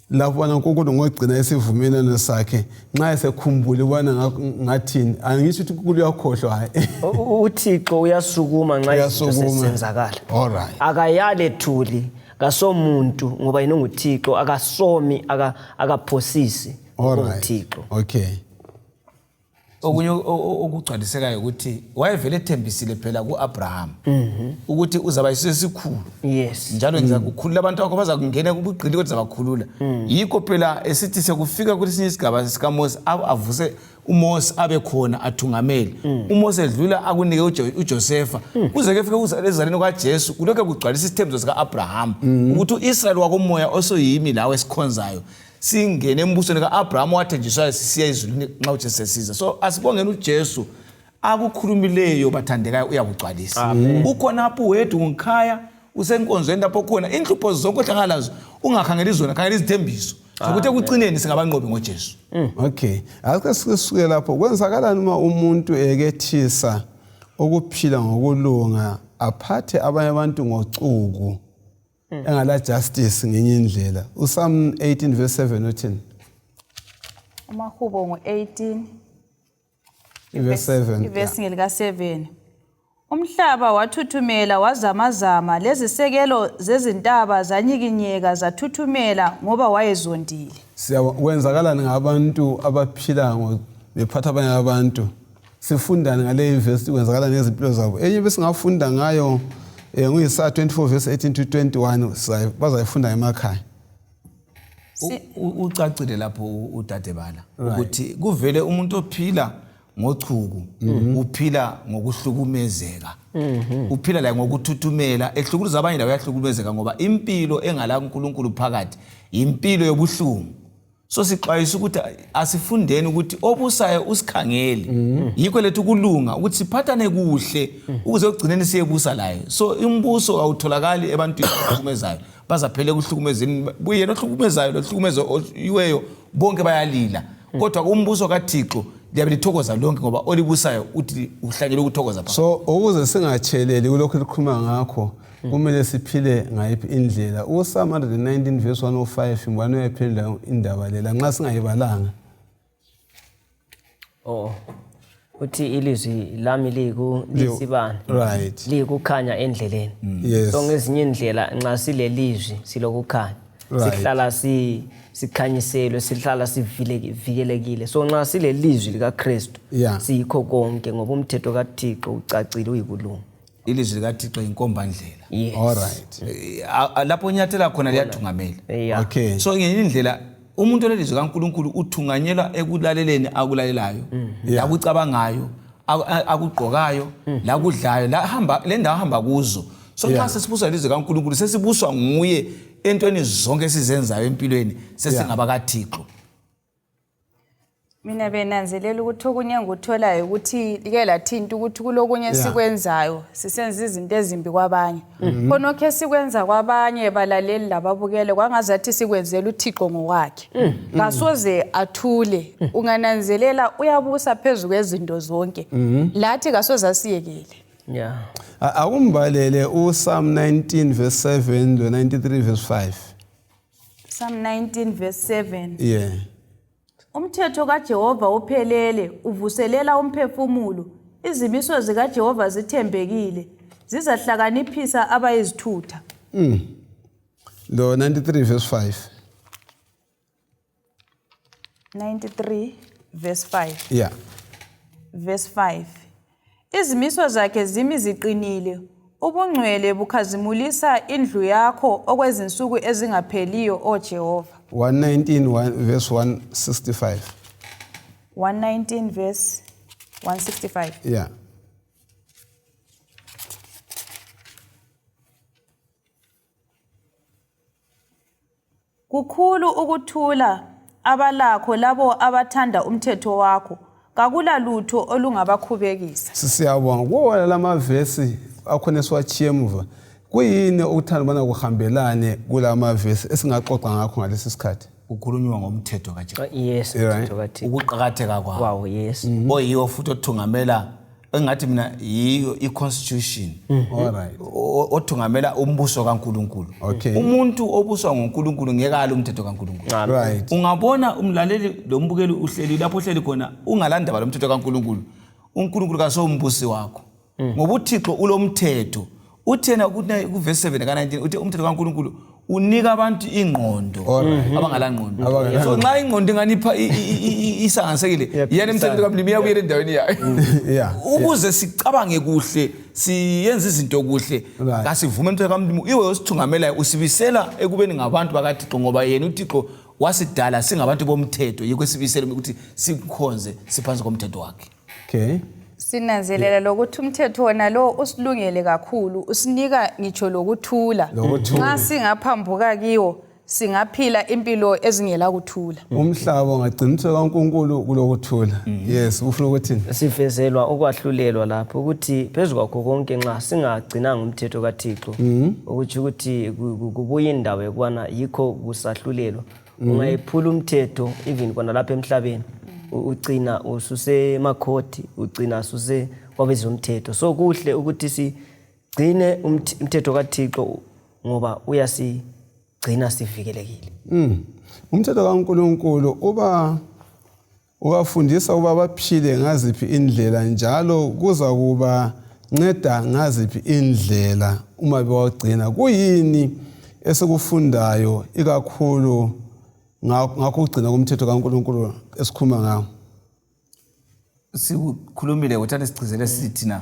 lapho bona uNkulunkulu ngogcina isivumelwano sakhe nxa esekhumbule ubana ngathini angisho ukuthi uNkulunkulu uyakhohlwa hayi. uThixo uyasukuma nxa isenzakala. Alright. Akayale thuli kasomuntu ngoba yena nguThixo akasomi akaphosisi. Alright. Okay. Okunye okugcwalisekayo ukuthi wayevele ethembisile phela kuAbraham ukuthi uzaba yisesikhulu. Yes. Njalo ngizakukhulula abantu bakho bazakungena kubugqili kodwa zabakhulula. Yikho phela esithi sekufika kulesinye isigaba sikaMose avuse uMose abe khona athungamele. uMose edlula akunike uJosefa kuze ke fike ezaleni kwaJesu kulokho kugcwalisa isithembiso sikaAbraham ukuthi uIsrael wakomoya osoyimi lawe esikhonzayo singene embusweni kaAbraham wathenjiswa sisiya ezulwini nxa uJesu sesiza. So asibongeni uJesu akukhulumileyo bathandekayo uyakugcwalisa. Ukhona apho wethu ngikhaya usenkonzweni lapho khona inhlupho zonke ohlangalazo ungakhangela izona khangela izithembiso ukuthi ekucineni singabanqobi ngoJesu. Okay. Ake sisuke lapho kwenzakalani uma umuntu ekethisa ukuphila ngokulunga aphathe abanye abantu ngocuku engala justice ngenye indlela. uPsalm 18 verse 7 uthini? Umahubo ngo-18 verse 7. Ivesi ngelika 7. Umhlaba wathuthumela wazamazama lezisekelo zezintaba zanyikinyeka zathuthumela ngoba wayezondile. Kwenzakalani ngabantu abaphila bephatha abanye abantu? Sifundani ngale verse kwenzakalani ngezimpilo zabo. Enye besingafunda ngayo nguyisa 24 verse 18 to 21 bazayifunda emakhaya. Ucacile lapho uDadebala ukuthi kuvele umuntu ophila ngochuku uphila ngokuhlukumezeka. Uphila la ngokuthuthumela ehlukuluza abanye la uyahlukumezeka ngoba impilo engala uNkulunkulu phakathi impilo yobuhlungu. So sixwayisa ukuthi asifundeni ukuthi obusayo usikhangele. Yikho lethu kulunga ukuthi siphathane kuhle ukuze ugcineni siyebusa laye. So imbuso awutholakali ebantwini abahlukumezayo. Bazaphele kuhlukumezeni buye nohlukumezayo lohlukumeziweyo bonke bayalila. Kodwa umbuso kaThixo liyabelithokoza lonke ngoba olibusayo uthi uhlanyele ukuthokoza phakathi. So ukuze singatsheleli kulokho likhuluma ngakho kumele siphile ngayiphi indlela. uPsalm 119 verse 105 ngibani uyaphendula indaba lela nxa singayibalanga. Uthi ilizwi lami lisibani. Right. Likukhanya endleleni. Yes. So ngezinye indlela nxa silelizwi silokukhanya. Sihlala sikhanyiselwe, sihlala sivikelekile. So nxa silelizwi likaKristu sikho konke ngoba umthetho kaThixo ucacile uyikulunga. Ilizwi likaThixo inkombandlela. Yes. All right. Lapho nyathela khona liyathungamela. Okay. So ngenye indlela umuntu olelizwi kaNkulunkulu uthunganyelwa ekulaleleni akulalelayo, la kucabangayo, akugqokayo, la kudlayo, la hamba le ndawo hamba kuzo. So nxa sesibuswa ilizwi kaNkulunkulu sesibuswa nguye entweni zonke esizenzayo empilweni sesingaba kaThixo. Mina benanzelela ukuthi okunye ngutholayo ukuthi like lathinta ukuthi kulokunye sikwenzayo sisenza izinto ezimbi kwabanye. Khonokho esikwenza kwabanye balaleli lababukele kwangazathi sikwenzela uThixo ngokwakhe. Ngasoze athule. Ungananzelela uyabusa phezulu kwezinto zonke. Lathi kasoze asiyekele. Yeah. Akumbalele uPsalm 19 verse 7 to 93 verse 5. Psalm 19 verse 7. Yeah. Umthetho kaJehova uphelele uvuselela umphefumulo. Izimiso zikaJehova zithembekile. Zizahlakaniphisa abayizithutha. Lo 93 verse 5. 93 verse 5. Yeah. Verse 5. Izimiso zakhe zimi ziqinile. Ubungcwele bukhazimulisa indlu yakho okwezinsuku ezingapheliyo o Jehova. 119 verse 165. 119 verse 165. Yeah. Kukhulu ukuthula abalakho labo abathanda umthetho wakho. Kakula lutho olungabakhubekisa. Siyabonga kuwona lamavesi akhona esiwachiye emuva. Kuyini okuthanda bana kuhambelane kulama verse esingaxoxa ngakho ngalesi sikhathi? Ukhulunywa ngomthetho kaJehova. Yes, umthetho kaThixo. Ukuqhakatheka kwawo. Wow, yes. Oyiwo futhi othungamela engathi mina yiyo iconstitution. All right. Othungamela umbuso kaNkulunkulu. Okay. Umuntu obuswa ngoNkulunkulu ngekala umthetho kaNkulunkulu. Right. Ungabona umlaleli lo mbukeli uhleli lapho hleli khona ungalandaba lo mthetho kaNkulunkulu. uNkulunkulu kasombusi wakho. Ngoba uThixo ulomthetho. Uthena ukuthi ku verse 7 ka19 uthi umthetho kaNkulunkulu unika abantu ingqondo abangalangqondo. So nxa ingqondo inganipha isangasekile yena umthetho kaMlimi uyabuyela endaweni yayo. Ukuze sicabange kuhle siyenze izinto kuhle kasivume umthetho kaMlimi iwe osithungamela usibisela ekubeni ngabantu bakaThixo ngoba yena uThixo wasidala singabantu bomthetho yikho sibisela ukuthi sikhonze siphansi komthetho wakhe. Okay. Sinanzelela lokuthi umthetho wona lo usilungele kakhulu usinika ngitsho lokuthula. Nxa singaphambuka kiwo singaphila impilo ezingela kuthula. Umhlaba ungagciniswa kaNkulunkulu kulokuthula. Yes, ufuna ukuthi sivezelwa ukwahlulelwa lapho ukuthi phezulu kwakho konke nxa singagcinanga umthetho kaThixo ukuthi kubuye indawo yokwana yikho kusahlulelwa. Ungayiphula umthetho even kona lapha emhlabeni. Ugcina ususe emakhoti ugcina ususe kwabezomthetho. So kuhle ukuthi sigcine umthetho kaThixo ngoba uyasigcina sivikelekile. Umthetho kaNkulunkulu ubafundisa uba baphile ngaziphi indlela njalo kuza kuba nceda ngaziphi indlela uma bewagcina. Kuyini esikufundayo ikakhulu ngakho ugcina kumthetho kaNkulunkulu esikhuluma ngawo? Sikhulumile ukuthi sigcizele sithina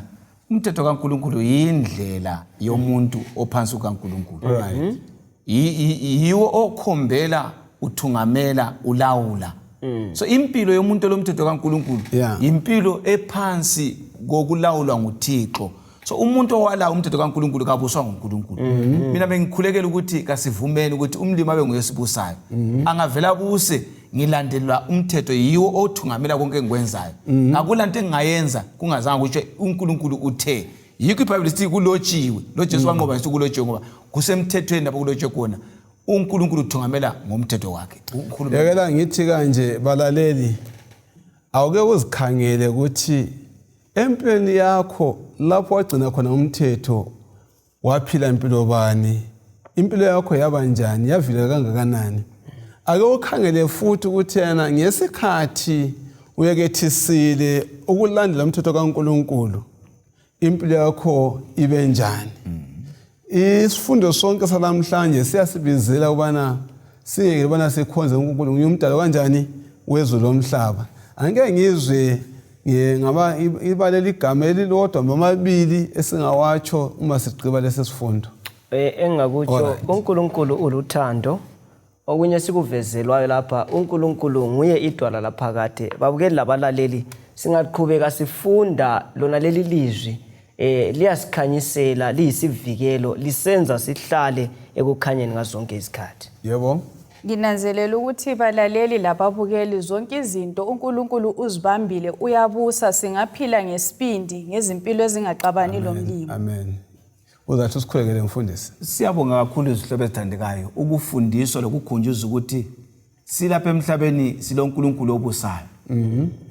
umthetho kaNkulunkulu yindlela yomuntu ophansi kukaNkulunkulu. Right. Yiwo okhombela uthungamela ulawula. So impilo yomuntu lomthetho kaNkulunkulu impilo ephansi kokulawulwa nguThixo. So umuntu owala umthetho kaNkulunkulu kabuswa nguNkulunkulu. Mina bengikhulekela ukuthi kasivumeni ukuthi umlimi abe nguyesibusayo. Angavela buse ngilandelwa umthetho yiwo othungamela konke engikwenzayo akulanto engingayenza kungazange kusho uNkulunkulu uthe yikho iBhayibheli lithi kulotshiwe lo Jesu wanqoba ngithi kulotshiwe ngoba kusemthethweni lapho kulotshwe khona uNkulunkulu uthungamela ngomthetho wakhe. Yakela ngithi kanje balaleli awuke uzikhangele ukuthi empilweni yakho lapho wagcina khona umthetho waphila impilo bani, impilo yakho yaba njani, yavila kangakanani. Ake ukhangele futhi ukuthi yena ngesikhathi uyekethisile ukulandela umthetho kaNkulunkulu impilo yakho ibe njani. Isifundo sonke salamhlanje siyasibizela ubana singeke ubana sikhonze uNkulunkulu ngiyumdalo kanjani wezulu lomhlaba. Angeke ngizwe ngaba ibaleli igama elilodwa noma amabili esingawatsho uma sigqiba lesi sifundo. Engakutsho uNkulunkulu uluthando. Okunye sikuvezelwayo lapha uNkulunkulu nguye idwala laphakade. Babukeli labalaleli singaqhubeka sifunda lona leli lizwi liyasikhanyisela liyisivikelo lisenza sihlale ekukhanyeni ngazonke izikhathi. Yebo. Nginanzelela ukuthi balaleli lababukeli zonke izinto uNkulunkulu uzibambile uyabusa singaphila ngesibindi ngezimpilo ezingaxabani lomlimo. Amen. Uzathi usikhulekele mfundisi. Siyabonga kakhulu izihlobo ezithandekayo ukufundiswa lokukhunjuza ukuthi silapha emhlabeni siloNkulunkulu obusayo.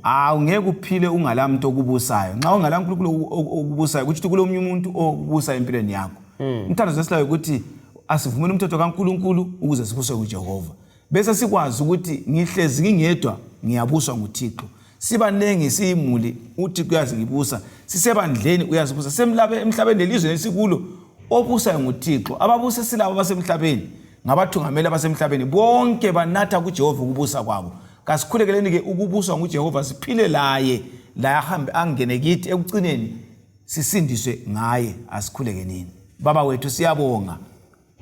Awungeke uphile ungalamuntu okubusayo. Nxa ungalaNkulunkulu okubusayo kuthi kulomunye umuntu obusa empilweni yakho. Umthando zesilayo ukuthi asivumele umthetho kaNkulunkulu ukuze sibuswe kuJehova. Bese sikwazi ukuthi ngihlezi ngingedwa ngiyabuswa nguThixo. Sibanengi siyimuli uThixo uyazi ngibusa. Sisebandleni uyazibusa. Semlabe emhlabeni lelizwe lesikulo obusa nguThixo. Ababusa silabo basemhlabeni ngabathungameli abasemhlabeni bonke banatha kuJehova ukubusa kwabo. Kasikhulekeleni ke ukubuswa nguJehova siphile laye la ahambe angene kithi ekucineni sisindiswe ngaye asikhulekenini. Baba wethu siyabonga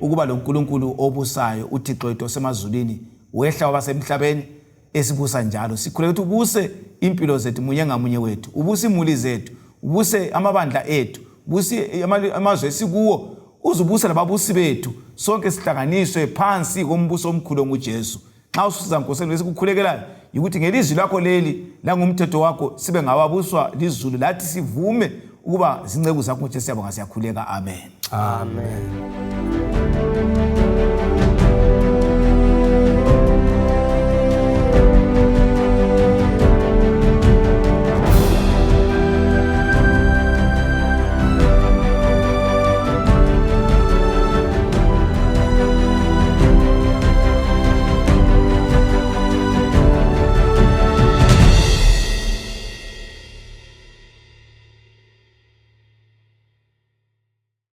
ukuba lo Nkulunkulu obusayo uThixo wethu osemazulwini wehla wabasemhlabeni esibusa njalo. Sikhuleka ukuthi ubuse impilo zethu munye ngamunye wethu, ubuse imuli zethu, ubuse amabandla ethu, ubuse amazwe esikuwo, uzubusa lababusi bethu sonke sihlanganiswe phansi kombuso omkhulu ngoJesu. Xa ususiza Nkosini lesikukhulekelayo ukuthi ngelizwi lakho leli la ngumthetho wakho sibe ngababuswa lizulu lathi sivume ukuba zinceku zakho nje siyabonga siyakhuleka. Amen. Amen.